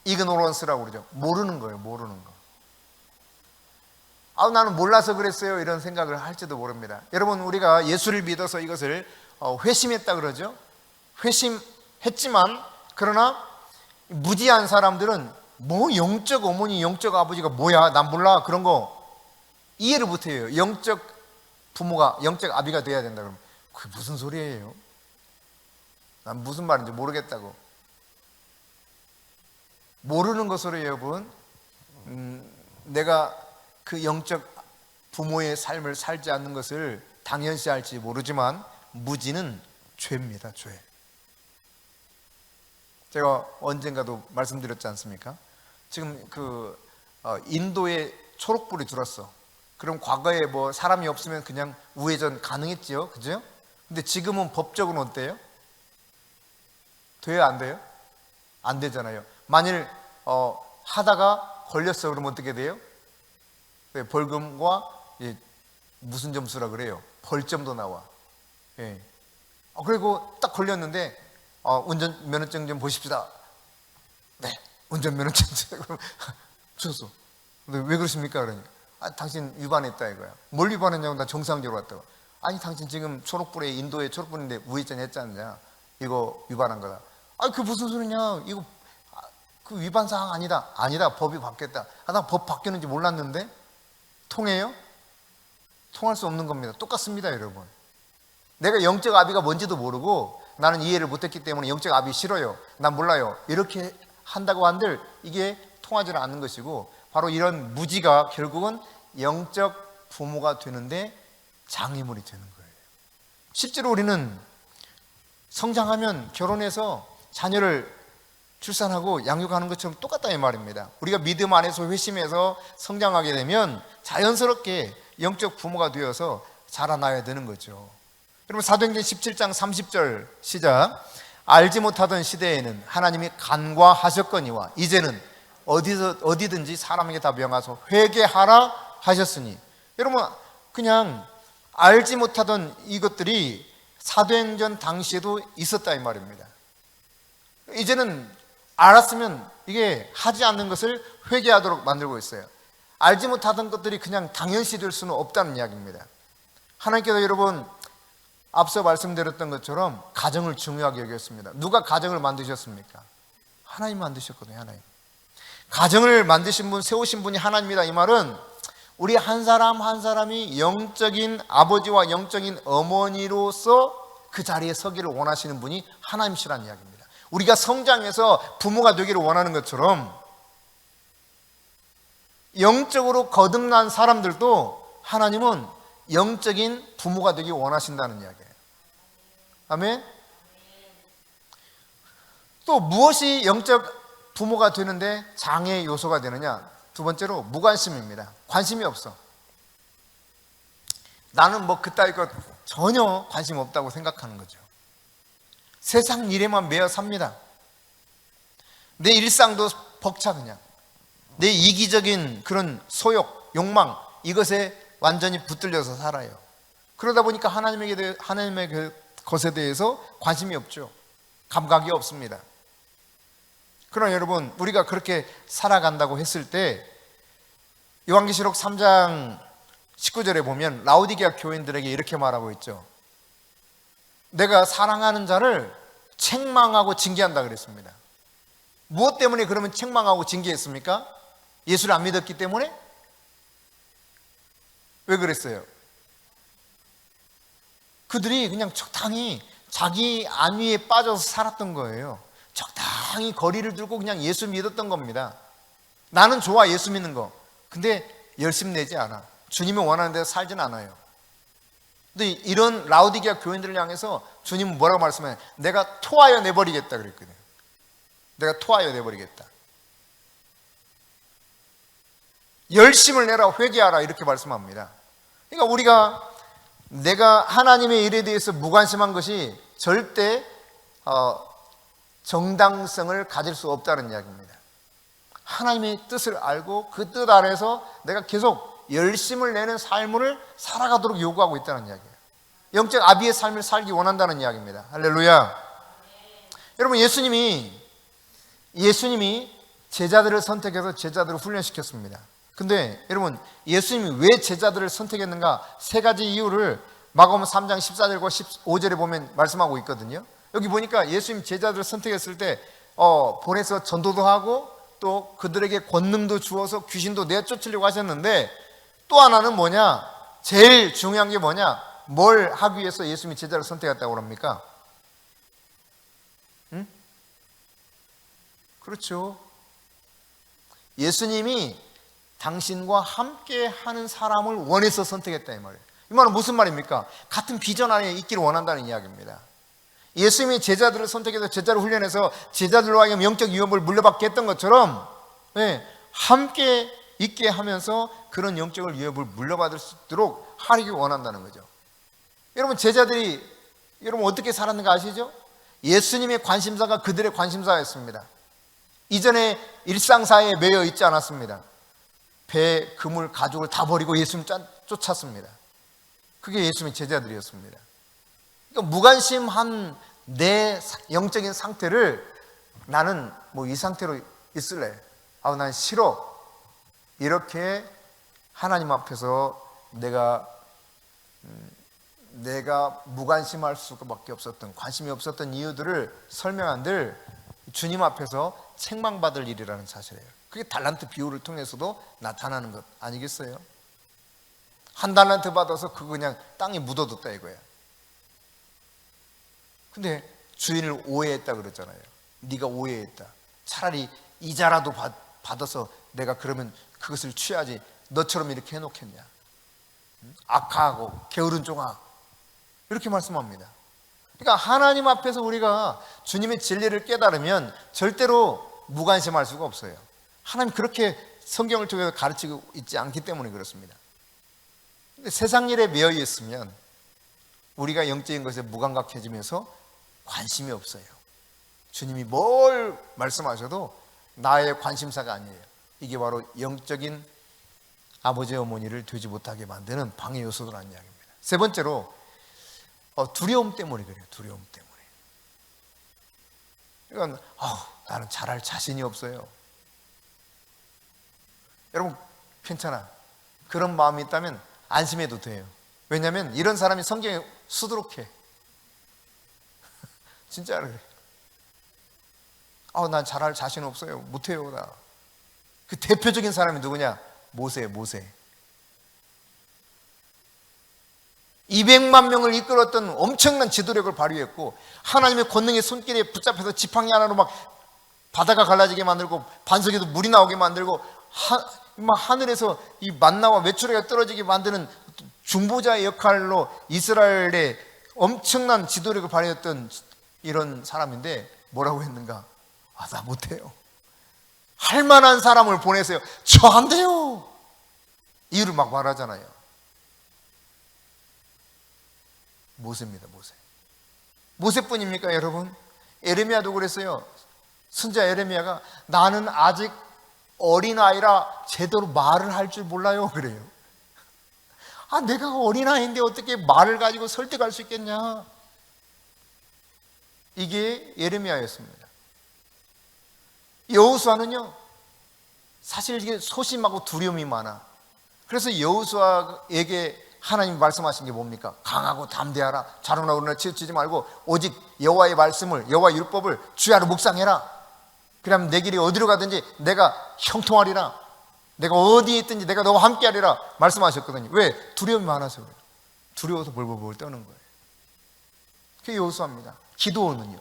이그노런스라고 그러죠. 모르는 거예요. 모르는 거. 나는 몰라서 그랬어요 이런 생각을 할지도 모릅니다. 여러분 우리가 예수를 믿어서 이것을 회심했다 그러죠. 회심했지만 그러나 무지한 사람들은 뭐 영적 어머니 영적 아버지가 뭐야 난 몰라 그런 거 이해를 못해요. 영적 부모가 영적 아비가 돼야 된다 그러면 그게 무슨 소리예요? 난 무슨 말인지 모르겠다고. 모르는 것으로 여러분 내가 그 영적 부모의 삶을 살지 않는 것을 당연시할지 모르지만 무지는 죄입니다. 죄. 제가 언젠가도 말씀드렸지 않습니까? 지금 인도에 초록불이 들었어. 그럼 과거에 뭐 사람이 없으면 그냥 우회전 가능했지요, 그죠? 근데 지금은 법적으로 어때요? 돼요, 안 돼요? 안 되잖아요. 만일 하다가 걸렸어 그러면 어떻게 돼요? 벌금과 무슨 점수라 그래요? 벌점도 나와. 예. 그리고 딱 걸렸는데 운전면허증 좀 보십시다. 네, 운전면허증 줬어. 근데 왜 그러십니까? 그러니까 당신 위반했다 이거야. 뭘 위반했냐고 나 정상적으로 왔다고. 아니 당신 지금 초록불에 인도에 초록불인데 우회전 했지 않냐? 이거 위반한 거다. 그게 무슨 소리냐? 이거 그 위반 사항 아니다. 아니다. 법이 바뀌었다. 나 법 바뀌었는지 몰랐는데 통해요? 통할 수 없는 겁니다. 똑같습니다, 여러분. 내가 영적 아비가 뭔지도 모르고 나는 이해를 못했기 때문에 영적 아비 싫어요. 난 몰라요. 이렇게 한다고 한들 이게 통하지 않는 것이고 바로 이런 무지가 결국은 영적 부모가 되는데 장애물이 되는 거예요. 실제로 우리는 성장하면 결혼해서 자녀를 출산하고 양육하는 것처럼 똑같다 이 말입니다. 우리가 믿음 안에서 회심해서 성장하게 되면 자연스럽게 영적 부모가 되어서 자라나야 되는 거죠. 여러분 사도행전 17장 30절 시작. 알지 못하던 시대에는 하나님이 간과하셨거니와 이제는 어디든지 사람에게 다 명하소 회개하라 하셨으니. 여러분 그냥 알지 못하던 이것들이 사도행전 당시에도 있었다 이 말입니다. 이제는 알았으면 이게 하지 않는 것을 회개하도록 만들고 있어요. 알지 못하던 것들이 그냥 당연시 될 수는 없다는 이야기입니다. 하나님께서 여러분 앞서 말씀드렸던 것처럼 가정을 중요하게 여겼습니다. 누가 가정을 만드셨습니까? 하나님 만드셨거든요. 하나님. 가정을 만드신 분, 세우신 분이 하나님이다 이 말은 우리 한 사람 한 사람이 영적인 아버지와 영적인 어머니로서 그 자리에 서기를 원하시는 분이 하나님이시라는 이야기입니다. 우리가 성장해서 부모가 되기를 원하는 것처럼 영적으로 거듭난 사람들도 하나님은 영적인 부모가 되기 원하신다는 이야기예요. 아멘. 또 무엇이 영적 부모가 되는데 장애 요소가 되느냐? 두 번째로 무관심입니다. 관심이 없어. 나는 뭐 그따위 것 전혀 관심 없다고 생각하는 거죠. 세상 일에만 매여 삽니다. 내 일상도 벅차 그냥. 내 이기적인 그런 소욕, 욕망 이것에 완전히 붙들려서 살아요. 그러다 보니까 하나님의 그 것에 대해서 관심이 없죠. 감각이 없습니다. 그러나 여러분 우리가 그렇게 살아간다고 했을 때 요한계시록 3장 19절에 보면 라오디게아 교인들에게 이렇게 말하고 있죠. 내가 사랑하는 자를 책망하고 징계한다 그랬습니다. 무엇 때문에 그러면 책망하고 징계했습니까? 예수를 안 믿었기 때문에? 왜 그랬어요? 그들이 그냥 적당히 자기 안위에 빠져서 살았던 거예요. 적당히 거리를 두고 그냥 예수 믿었던 겁니다. 나는 좋아 예수 믿는 거. 근데 열심 내지 않아. 주님이 원하는 대로 살진 않아요. 근데 이런 라오디게아 교인들을 향해서 주님은 뭐라고 말씀해요? 내가 토하여 내버리겠다 그랬거든요. 내가 토하여 내버리겠다. 열심을 내라 회개하라 이렇게 말씀합니다. 그러니까 우리가 내가 하나님의 일에 대해서 무관심한 것이 절대 정당성을 가질 수 없다는 이야기입니다. 하나님의 뜻을 알고 그 뜻 안에서 내가 계속 열심을 내는 삶을 살아가도록 요구하고 있다는 이야기예요. 영적 아비의 삶을 살기 원한다는 이야기입니다. 할렐루야. 여러분 예수님이 제자들을 선택해서 제자들을 훈련시켰습니다. 근데 여러분 예수님이 왜 제자들을 선택했는가? 세 가지 이유를 마가복음 3장 14절과 15절에 보면 말씀하고 있거든요. 여기 보니까 예수님 제자들을 선택했을 때 보내서 전도도 하고 또 그들에게 권능도 주어서 귀신도 내쫓으려고 하셨는데 또 하나는 뭐냐? 제일 중요한 게 뭐냐? 뭘 하기 위해서 예수님이 제자를 선택했다고 합니까? 응? 그렇죠. 예수님이 당신과 함께 하는 사람을 원해서 선택했다 이 말이에요. 이 말은 무슨 말입니까? 같은 비전 안에 있기를 원한다는 이야기입니다. 예수님이 제자들을 선택해서 제자를 훈련해서 제자들로 하여금 영적 위협을 물려받게 했던 것처럼 함께 있게 하면서 그런 영적을 위협을 물려받을 수 있도록 하기를 원한다는 거죠. 여러분 제자들이 여러분 어떻게 살았는가 아시죠? 예수님의 관심사가 그들의 관심사였습니다. 이전에 일상사에 매여 있지 않았습니다. 배, 그물, 가족을 다 버리고 예수님 쫓았습니다. 그게 예수님의 제자들이었습니다. 그러니까 무관심한 내 영적인 상태를 나는 뭐 이 상태로 있을래. 난 싫어. 이렇게 하나님 앞에서 내가 무관심할 수밖에 없었던, 관심이 없었던 이유들을 설명한들 주님 앞에서 책망받을 일이라는 사실이에요. 그게 달란트 비유를 통해서도 나타나는 것 아니겠어요? 한 달란트 받아서 그거 그냥 땅에 묻어뒀다 이거야. 근데 주인을 오해했다 그러잖아요. 네가 오해했다. 차라리 이자라도 받아서 내가 그러면 그것을 취하지. 너처럼 이렇게 해놓겠냐? 악하고 게으른 종아, 이렇게 말씀합니다. 그러니까 하나님 앞에서 우리가 주님의 진리를 깨달으면 절대로 무관심할 수가 없어요. 하나님 그렇게 성경을 통해서 가르치고 있지 않기 때문에 그렇습니다. 근데 세상 일에 매여 있으면 우리가 영적인 것에 무감각해지면서 관심이 없어요. 주님이 뭘 말씀하셔도 나의 관심사가 아니에요. 이게 바로 영적인 아버지 어머니를 되지 못하게 만드는 방해 요소도라는 이야기입니다. 세 번째로 두려움 때문에 그래요. 두려움 때문에. 이건 나는 잘할 자신이 없어요. 여러분 괜찮아. 그런 마음이 있다면 안심해도 돼요. 왜냐하면 이런 사람이 성경에 수두룩해. 진짜 그래. 난 잘할 자신 없어요. 못해요. 나. 그 대표적인 사람이 누구냐? 모세. 200만 명을 이끌었던 엄청난 지도력을 발휘했고 하나님의 권능의 손길에 붙잡혀서 지팡이 하나로 막 바다가 갈라지게 만들고 반석에도 물이 나오게 만들고 하늘에서 이 만나와 메추리가 떨어지게 만드는 중보자의 역할로 이스라엘의 엄청난 지도력을 발휘했던 이런 사람인데 뭐라고 했는가? 나 못해요. 할 만한 사람을 보내세요. 저 안 돼요. 이유를 막 말하잖아요. 모세입니다. 모세뿐입니까 여러분? 에레미야도 그랬어요. 선지자 에레미야가 나는 아직 어린아이라 제대로 말을 할 줄 몰라요 그래요. 내가 어린아이인데 어떻게 말을 가지고 설득할 수 있겠냐. 이게 예레미야였습니다. 여호수아는요 사실 이게 소심하고 두려움이 많아. 그래서 여호수아에게 하나님 말씀하신 게 뭡니까? 강하고 담대하라. 좌로나 우로나 치우치지 말고 오직 여호와의 말씀을, 여호와 율법을 주야로 묵상해라. 그러면 내 길이 어디로 가든지 내가 형통하리라. 내가 어디에 있든지 내가 너와 함께하리라 말씀하셨거든요. 왜? 두려움이 많아서 그래요. 두려워서 벌벌벌 떠는 거예요. 그게 여호수아입니다. 기도원은요?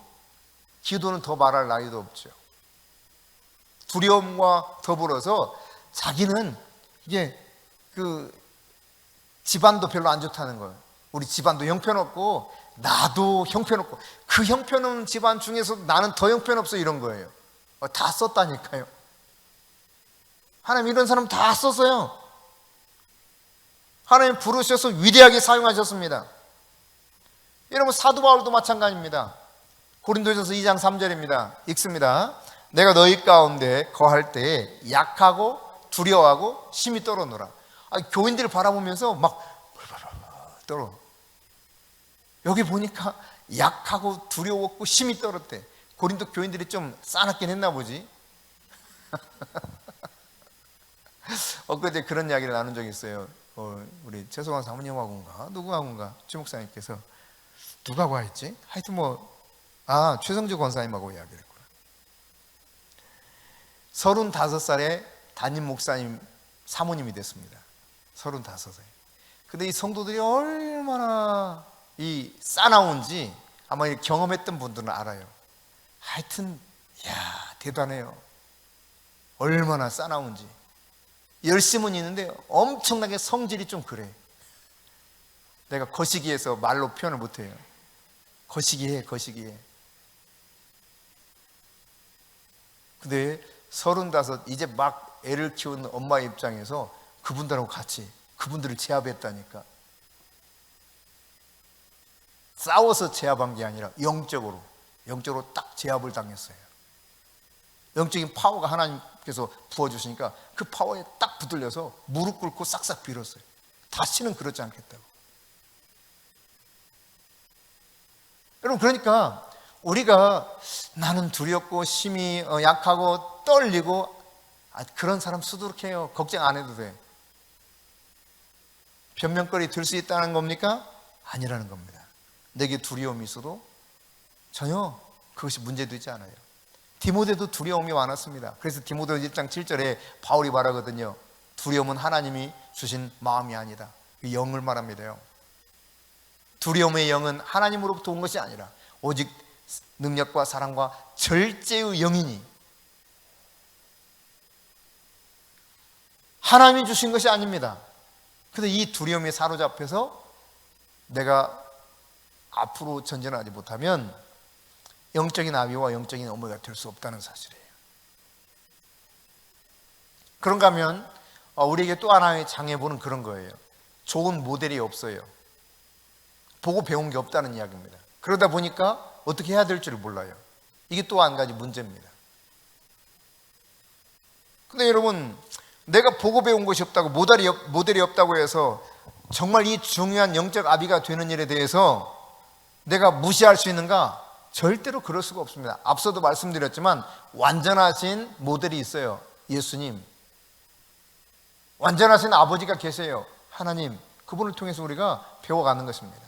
기도는 더 말할 나이도 없죠. 두려움과 더불어서 자기는 이게 집안도 별로 안 좋다는 거예요. 우리 집안도 형편없고 나도 형편없고 그 형편없는 집안 중에서 나는 더 형편없어 이런 거예요. 다 썼다니까요. 하나님 이런 사람 다 썼어요. 하나님 부르셔서 위대하게 사용하셨습니다. 여러분 사도 바울도 마찬가지입니다. 고린도전서 2장 3절입니다. 읽습니다. 내가 너희 가운데 거할 때에 약하고 두려워하고 심히 떨어노라. 교인들을 바라보면서 막 떨어. 여기 보니까 약하고 두려웠고 심히 떨었대. 고린도 교인들이 좀 싸납긴 했나 보지. 엊그제 그런 이야기를 나눈 적이 있어요. 우리 최소한 사모님하고인가 누구하고인가 최 목사님께서 누가고 했지? 하여튼 최성주 권사님하고 이야기를 했구나. 35살에 담임 목사님 사모님이 됐습니다. 35살. 근데 이 성도들이 얼마나 이 싸나운지 아마 경험했던 분들은 알아요. 하여튼 대단해요. 얼마나 싸나운지. 열심은 있는데 엄청나게 성질이 좀 그래. 내가 거시기해서 말로 표현을 못해요. 거시기해. 근데 35 이제 막 애를 키우는 엄마의 입장에서 그분들하고 같이 그분들을 제압했다니까. 싸워서 제압한 게 아니라 영적으로 딱 제압을 당했어요. 영적인 파워가 하나님께서 부어주시니까 그 파워에 딱 붙들려서 무릎 꿇고 싹싹 빌었어요. 다시는 그러지 않겠다고. 여러분 그러니까 우리가 나는 두렵고 심히 약하고 떨리고 그런 사람 수두룩해요. 걱정 안 해도 돼. 변명거리 들 수 있다는 겁니까? 아니라는 겁니다. 내게 두려움이 있어도 전혀 그것이 문제되지 않아요. 디모데도 두려움이 많았습니다. 그래서 디모데 1장 7절에 바울이 말하거든요. 두려움은 하나님이 주신 마음이 아니다. 그 영을 말합니다요. 두려움의 영은 하나님으로부터 온 것이 아니라 오직 능력과 사랑과 절제의 영이니 하나님이 주신 것이 아닙니다. 그래서 이 두려움에 사로잡혀서 내가 앞으로 전진하지 못하면 영적인 아비와 영적인 어머니가 될 수 없다는 사실이에요. 그런가 하면 우리에게 또 하나의 장애물은 그런 거예요. 좋은 모델이 없어요. 보고 배운 게 없다는 이야기입니다. 그러다 보니까 어떻게 해야 될지를 몰라요. 이게 또 한 가지 문제입니다. 근데 여러분, 내가 보고 배운 것이 없다고, 모델이 없다고 해서 정말 이 중요한 영적 아비가 되는 일에 대해서 내가 무시할 수 있는가? 절대로 그럴 수가 없습니다. 앞서도 말씀드렸지만 완전하신 모델이 있어요. 예수님. 완전하신 아버지가 계세요. 하나님. 그분을 통해서 우리가 배워가는 것입니다.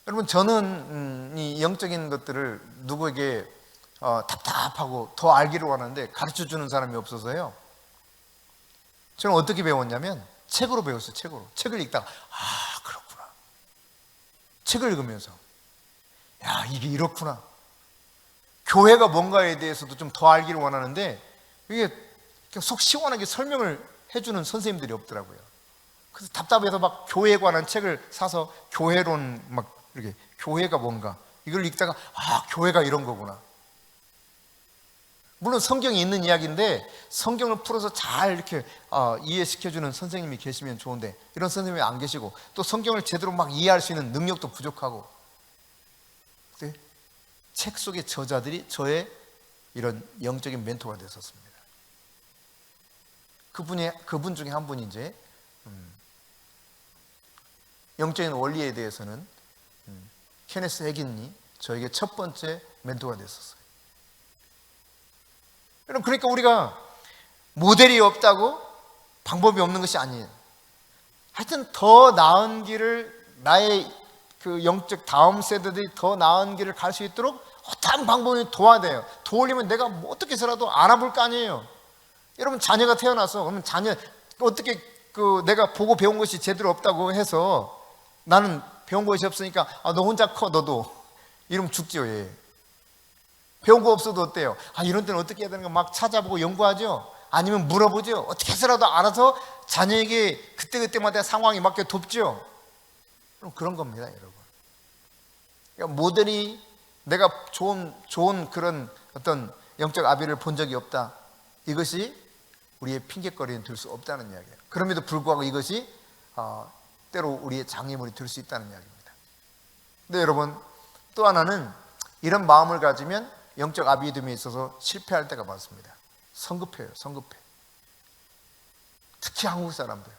여러분, 저는 이 영적인 것들을 누구에게 답답하고 더 알기를 원하는데 가르쳐주는 사람이 없어서요. 저는 어떻게 배웠냐면 책으로 배웠어요. 책을 읽다가 그렇구나. 책을 읽으면서 이게 이렇구나. 교회가 뭔가에 대해서도 좀 더 알기를 원하는데 이게 속 시원하게 설명을 해주는 선생님들이 없더라고요. 그래서 답답해서 막 교회에 관한 책을 사서 교회론 막 이렇게, 교회가 뭔가 이걸 읽다가 교회가 이런 거구나. 물론 성경이 있는 이야기인데 성경을 풀어서 잘 이렇게 이해시켜주는 선생님이 계시면 좋은데 이런 선생님이 안 계시고 또 성경을 제대로 막 이해할 수 있는 능력도 부족하고, 책 속의 저자들이 저의 이런 영적인 멘토가 됐었습니다. 그분 중에 한 분이 이제 영적인 원리에 대해서는 케네스 해긴이 저에게 첫 번째 멘토가 됐었어요. 여러분, 그러니까 우리가 모델이 없다고 방법이 없는 것이 아니에요. 하여튼 더 나은 길을, 나의 그 영적 다음 세대들이 더 나은 길을 갈 수 있도록 어떤 방법이 도와야. 도우려면 내가 뭐 어떻게 해서라도 알아볼 거 아니에요. 여러분, 자녀가 태어나서 그러면 자녀 어떻게 내가 보고 배운 것이 제대로 없다고 해서 나는 배운 것이 없으니까 너 혼자 커 너도 이러면 죽죠. 얘. 배운 거 없어도 어때요? 이런 때는 어떻게 해야 되는가 막 찾아보고 연구하죠. 아니면 물어보죠. 어떻게 해서라도 알아서 자녀에게 그때그때마다 상황에 맞게 돕죠. 그럼 그런 겁니다, 여러분. 그러니까 모델이 내가 좋은 그런 어떤 영적 아비를 본 적이 없다. 이것이 우리의 핑계거리는 될 수 없다는 이야기예요. 그럼에도 불구하고 이것이 때로 우리의 장애물이 될 수 있다는 이야기입니다. 근데 여러분, 또 하나는 이런 마음을 가지면 영적 아비됨에 있어서 실패할 때가 많습니다. 성급해요. 특히 한국 사람들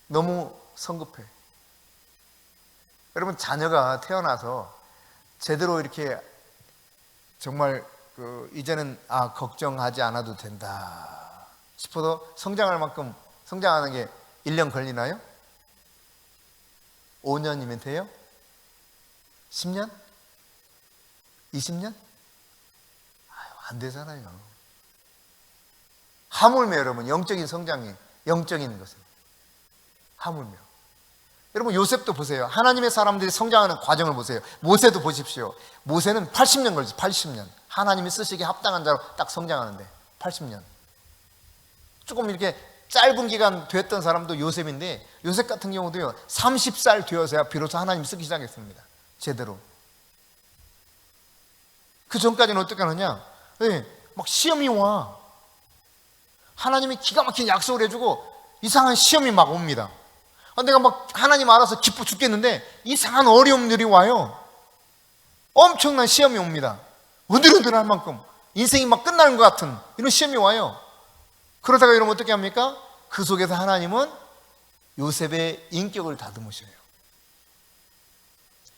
너무 성급해. 여러분, 자녀가 태어나서 제대로 이렇게 정말 이제는 걱정하지 않아도 된다 싶어도 성장할 만큼 성장하는 게 1년 걸리나요? 5년이면 돼요? 10년? 20년? 안 되잖아요. 하물며 여러분, 영적인 성장이, 영적인 것은 하물며. 여러분, 요셉도 보세요. 하나님의 사람들이 성장하는 과정을 보세요. 모세도 보십시오. 모세는 80년 걸렸어요. 80년. 하나님이 쓰시기에 합당한 자로 딱 성장하는데 80년. 조금 이렇게 짧은 기간 됐던 사람도 요셉인데, 요셉 같은 경우도요 30살 되어서야 비로소 하나님 쓰기 시작했습니다. 제대로. 그 전까지는 어떻게 하느냐? 막 시험이 와. 하나님이 기가 막힌 약속을 해주고 이상한 시험이 막 옵니다. 내가 막 하나님 알아서 기뻐 죽겠는데 이상한 어려움들이 와요. 엄청난 시험이 옵니다. 으들으들할 만큼 인생이 막 끝나는 것 같은 이런 시험이 와요. 그러다가 여러분 어떻게 합니까? 그 속에서 하나님은 요셉의 인격을 다듬으셔요.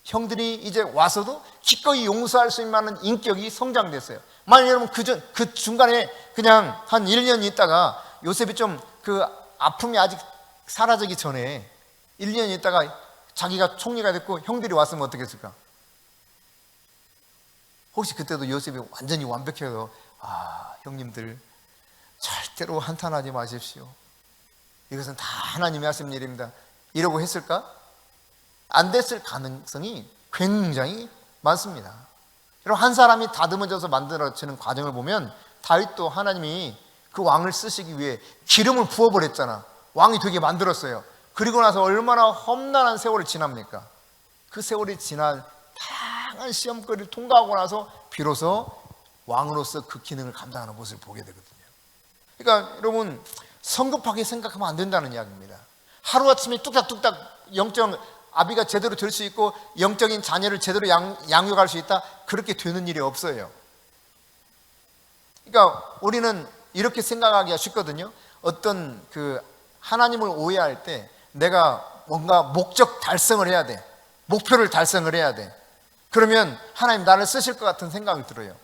형들이 이제 와서도 기꺼이 용서할 수 있는 인격이 성장됐어요. 만약 여러분 그 중간에 그냥 한 1년 있다가 요셉이 좀 그 아픔이 아직 사라지기 전에 1년 있다가 자기가 총리가 됐고 형들이 왔으면 어떻게 했을까? 혹시 그때도 요셉이 완전히 완벽해서 형님들 절대로 한탄하지 마십시오. 이것은 다 하나님이 하신 일입니다. 이러고 했을까? 안 됐을 가능성이 굉장히 많습니다. 여러분, 한 사람이 다듬어져서 만들어지는 과정을 보면 다윗도 하나님이 그 왕을 쓰시기 위해 기름을 부어버렸잖아. 왕이 되게 만들었어요. 그리고 나서 얼마나 험난한 세월이 지납니까? 그 세월이 지난 다양한 시험거리를 통과하고 나서 비로소 왕으로서 그 기능을 감당하는 모습을 보게 되거든요. 그러니까 여러분, 성급하게 생각하면 안 된다는 이야기입니다. 하루아침에 뚝딱뚝딱 영적 아비가 제대로 될 수 있고 영적인 자녀를 제대로 양육할 수 있다, 그렇게 되는 일이 없어요. 그러니까 우리는 이렇게 생각하기가 쉽거든요. 어떤 하나님을 오해할 때 내가 뭔가 목적 달성을 해야 돼, 목표를 달성을 해야 돼. 그러면 하나님 나를 쓰실 것 같은 생각이 들어요.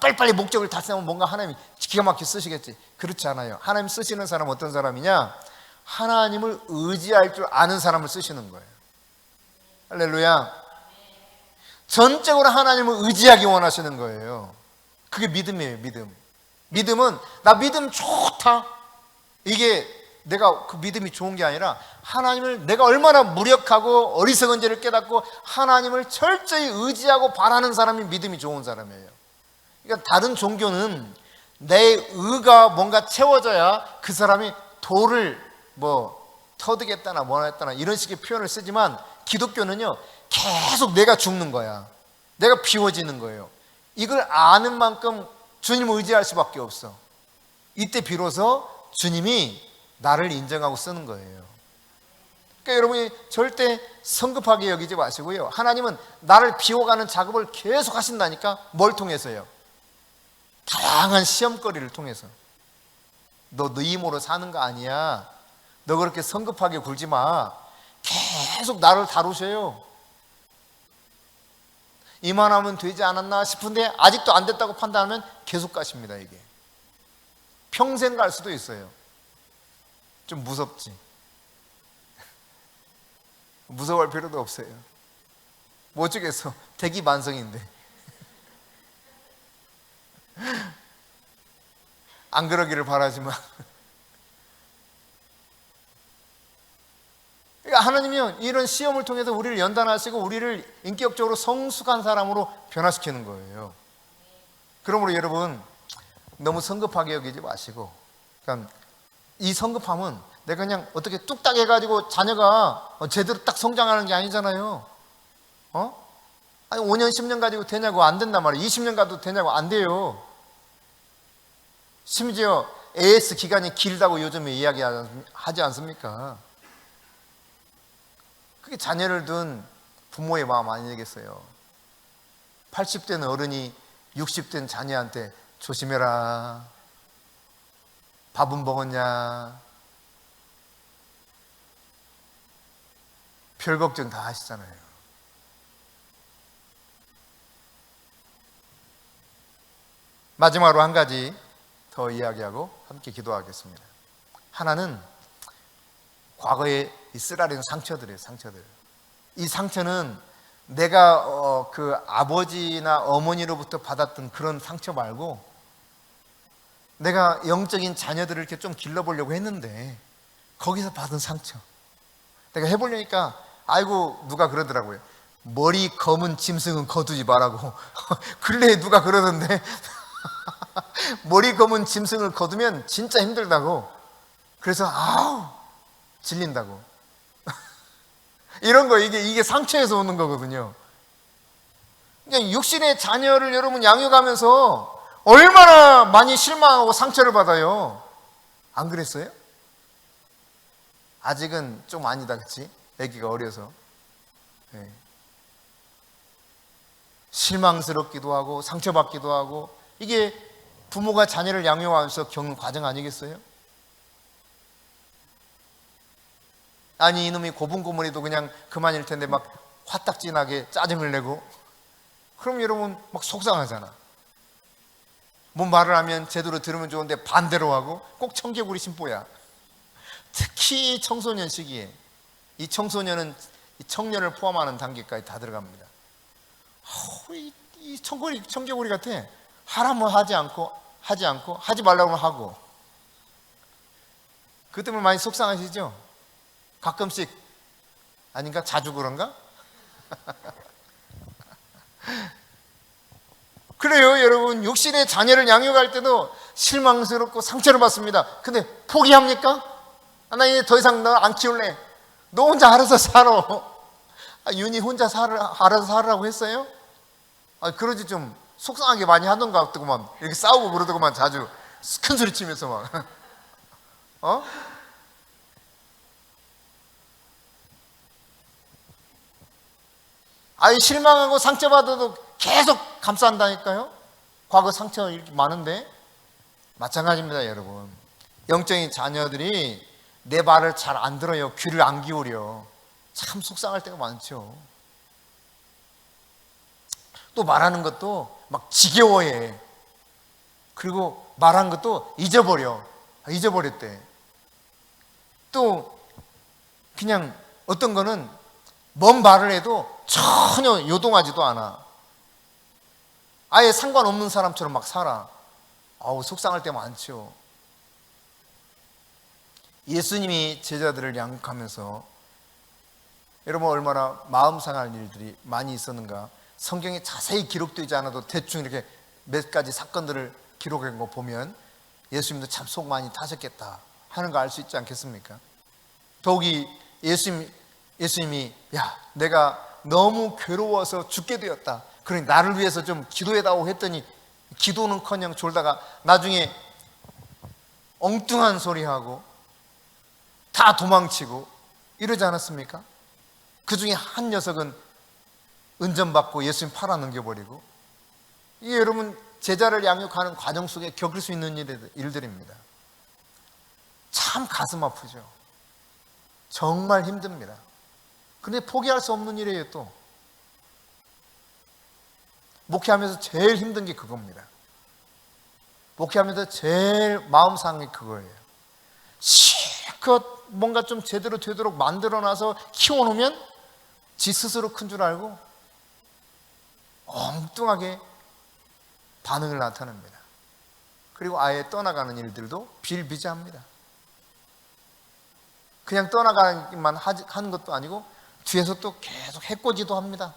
빨리빨리 목적을 달성하면 뭔가 하나님이 기가 막히게 쓰시겠지. 그렇지 않아요. 하나님 쓰시는 사람은 어떤 사람이냐? 하나님을 의지할 줄 아는 사람을 쓰시는 거예요. 할렐루야. 전적으로 하나님을 의지하기 원하시는 거예요. 그게 믿음이에요. 믿음은 나 믿음 좋다, 이게 내가 그 믿음이 좋은 게 아니라 하나님을 내가 얼마나 무력하고 어리석은지를 깨닫고 하나님을 철저히 의지하고 바라는 사람이 믿음이 좋은 사람이에요. 그러니까 다른 종교는 내 의가 뭔가 채워져야 그 사람이 도를 터득했다나 뭐했다나 이런 식의 표현을 쓰지만, 기독교는요 계속 내가 죽는 거야. 내가 비워지는 거예요. 이걸 아는 만큼 주님을 의지할 수밖에 없어. 이때 비로소 주님이 나를 인정하고 쓰는 거예요. 그러니까 여러분이 절대 성급하게 여기지 마시고요, 하나님은 나를 비워가는 작업을 계속 하신다니까. 뭘 통해서요? 다양한 시험거리를 통해서. 너 네 힘으로 사는 거 아니야. 너 그렇게 성급하게 굴지 마. 계속 나를 다루셔요. 이만하면 되지 않았나 싶은데 아직도 안 됐다고 판단하면 계속 가십니다. 이게 평생 갈 수도 있어요. 좀 무섭지? 무서워할 필요도 없어요. 뭐 어쩌겠어, 대기만성인데. 안 그러기를 바라지만. 그러니까 하나님은 이런 시험을 통해서 우리를 연단하시고 우리를 인격적으로 성숙한 사람으로 변화시키는 거예요. 그러므로 여러분, 너무 성급하게 여기지 마시고, 그러니까 이 성급함은 내가 그냥 어떻게 뚝딱 해가지고 자녀가 제대로 딱 성장하는 게 아니잖아요. 아니 5년 10년 가지고 되냐고, 안 된단 말이에요. 20년 가도 되냐고, 안 돼요. 심지어 AS 기간이 길다고 요즘에 이야기하지 않습니까? 그게 자녀를 둔 부모의 마음 아니겠어요? 80된 어른이 60된 자녀한테 조심해라, 밥은 먹었냐, 별 걱정 다 하시잖아요. 마지막으로 한 가지 더 이야기하고 함께 기도하겠습니다. 하나는 과거에 이 쓰라린 상처들이에요. 상처들. 이 상처는 내가 그 아버지나 어머니로부터 받았던 그런 상처 말고, 내가 영적인 자녀들을 이렇게 좀 길러보려고 했는데 거기서 받은 상처. 내가 해보려니까, 아이고 누가 그러더라고요. 머리 검은 짐승은 거두지 말라고. 근래에 누가 그러던데 머리 검은 짐승을 거두면 진짜 힘들다고. 그래서 질린다고. 이런 거, 이게 상처에서 오는 거거든요. 그냥 육신의 자녀를 여러분 양육하면서 얼마나 많이 실망하고 상처를 받아요. 안 그랬어요? 아직은 좀 아니다, 그치? 애기가 어려서. 네. 실망스럽기도 하고 상처받기도 하고, 이게 부모가 자녀를 양육하면서 겪는 과정 아니겠어요? 아니 이놈이 고분고분해도 그냥 그만일 텐데 막 화딱지나게 짜증을 내고, 그럼 여러분 막 속상하잖아. 뭐 말을 하면 제대로 들으면 좋은데 반대로 하고, 꼭 청개구리 심보야. 특히 청소년 시기에 이 청소년은 이 청년을 포함하는 단계까지 다 들어갑니다. 이 청개구리 같아. 하라면 하지 않고 하지 말라고 하고. 그 때문에 많이 속상하시죠? 가끔씩, 아닌가? 자주 그런가? 그래요, 여러분. 육신의 자녀를 양육할 때도 실망스럽고 상처를 받습니다. 근데 포기합니까? 나 이제 더 이상 너 안 키울래. 너 혼자 알아서 살아. 윤희 혼자 알아서 살으라고 했어요? 그러지 좀 속상하게 많이 하던가 없더구만. 이렇게 싸우고 그러더구만. 자주 큰 소리 치면서 막. 실망하고 상처받아도 계속 감싸한다니까요. 과거 상처 이렇게 많은데. 마찬가지입니다, 여러분. 영적인 자녀들이 내 말을 잘 안 들어요. 귀를 안 기울여. 참 속상할 때가 많죠. 또 말하는 것도 막 지겨워해. 그리고 말한 것도 잊어버렸대. 또 그냥 어떤 거는 뭔 말을 해도 전혀 요동하지도 않아. 아예 상관없는 사람처럼 막 살아. 속상할 때 많죠. 예수님이 제자들을 양육하면서 여러분 얼마나 마음 상할 일들이 많이 있었는가. 성경에 자세히 기록되지 않아도 대충 이렇게 몇 가지 사건들을 기록한 거 보면 예수님도 참 속 많이 타셨겠다 하는 거 알 수 있지 않겠습니까? 더욱이 예수님이 내가 너무 괴로워서 죽게 되었다. 그러니 나를 위해서 좀 기도해다오 했더니 기도는커녕 졸다가 나중에 엉뚱한 소리하고 다 도망치고 이러지 않았습니까? 그 중에 한 녀석은 은전받고 예수님 팔아 넘겨버리고. 이게 여러분 제자를 양육하는 과정 속에 겪을 수 있는 일들입니다. 참 가슴 아프죠. 정말 힘듭니다. 그런데 포기할 수 없는 일이에요. 또 목회하면서 제일 힘든 게 그겁니다. 목회하면서 제일 마음 상한 게 그거예요. 실컷 뭔가 좀 제대로 되도록 만들어놔서 키워놓으면 지 스스로 큰 줄 알고 엉뚱하게 반응을 나타냅니다. 그리고 아예 떠나가는 일들도 비일비재합니다. 그냥 떠나가기만 하는 것도 아니고 뒤에서 또 계속 해코지도 합니다.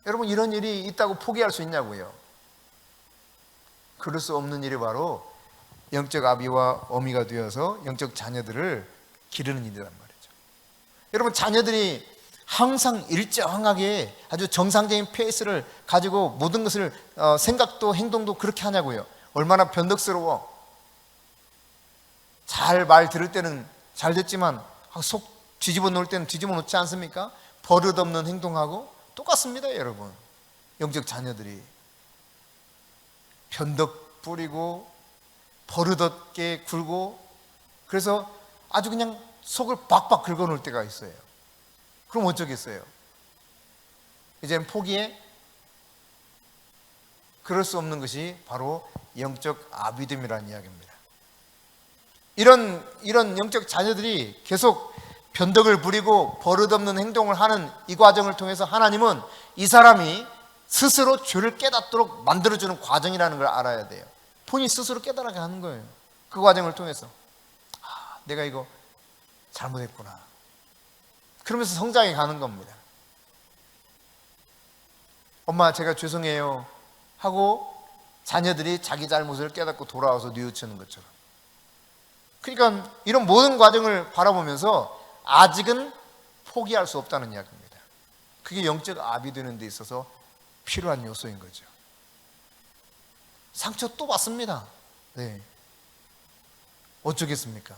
여러분 이런 일이 있다고 포기할 수 있냐고요? 그럴 수 없는 일이 바로 영적 아비와 어미가 되어서 영적 자녀들을 기르는 일이란 말이죠. 여러분 자녀들이 항상 일정하게 아주 정상적인 페이스를 가지고 모든 것을 생각도 행동도 그렇게 하냐고요. 얼마나 변덕스러워. 잘 말 들을 때는 잘 됐지만 속 뒤집어 놓을 때는 뒤집어 놓지 않습니까? 버릇없는 행동하고 똑같습니다, 여러분. 영적 자녀들이 변덕 부리고 버릇없게 굴고 그래서 아주 그냥 속을 박박 긁어놓을 때가 있어요. 그럼 어쩌겠어요? 이제는 포기해? 그럴 수 없는 것이 바로 영적 아비됨이라는 이야기입니다. 이런 영적 자녀들이 계속 변덕을 부리고 버릇없는 행동을 하는 이 과정을 통해서 하나님은 이 사람이 스스로 죄를 깨닫도록 만들어주는 과정이라는 걸 알아야 돼요. 본인이 스스로 깨달아게 하는 거예요. 그 과정을 통해서 내가 이거 잘못했구나. 그러면서 성장해 가는 겁니다. 엄마 제가 죄송해요 하고 자녀들이 자기 잘못을 깨닫고 돌아와서 뉘우치는 것처럼. 그러니까 이런 모든 과정을 바라보면서 아직은 포기할 수 없다는 이야기입니다. 그게 영적 아비 되는 데 있어서 필요한 요소인 거죠. 상처 또 받습니다. 네. 어쩌겠습니까?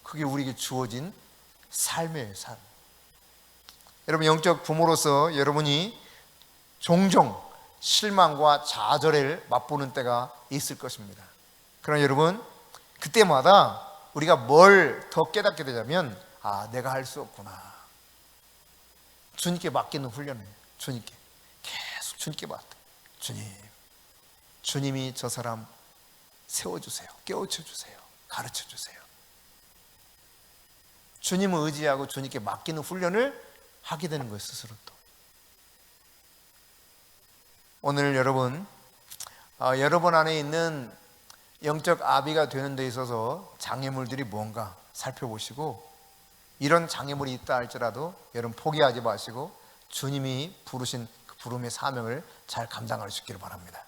그게 우리에게 주어진 삶이에요, 삶. 여러분 영적 부모로서 여러분이 종종 실망과 좌절을 맛보는 때가 있을 것입니다. 그러나 여러분 그때마다 우리가 뭘 더 깨닫게 되냐면 내가 할 수 없구나. 주님께 맡기는 훈련이에요. 주님께 계속 주님께 맡아. 주님이 저 사람 세워주세요. 깨우쳐주세요. 가르쳐주세요. 주님을 의지하고 주님께 맡기는 훈련을 하게 되는 거예요, 스스로 또. 오늘 여러분 안에 있는 영적 아비가 되는 데 있어서 장애물들이 뭔가 살펴보시고 이런 장애물이 있다 할지라도 여러분 포기하지 마시고 주님이 부르신 그 부름의 사명을 잘 감당할 수 있기를 바랍니다.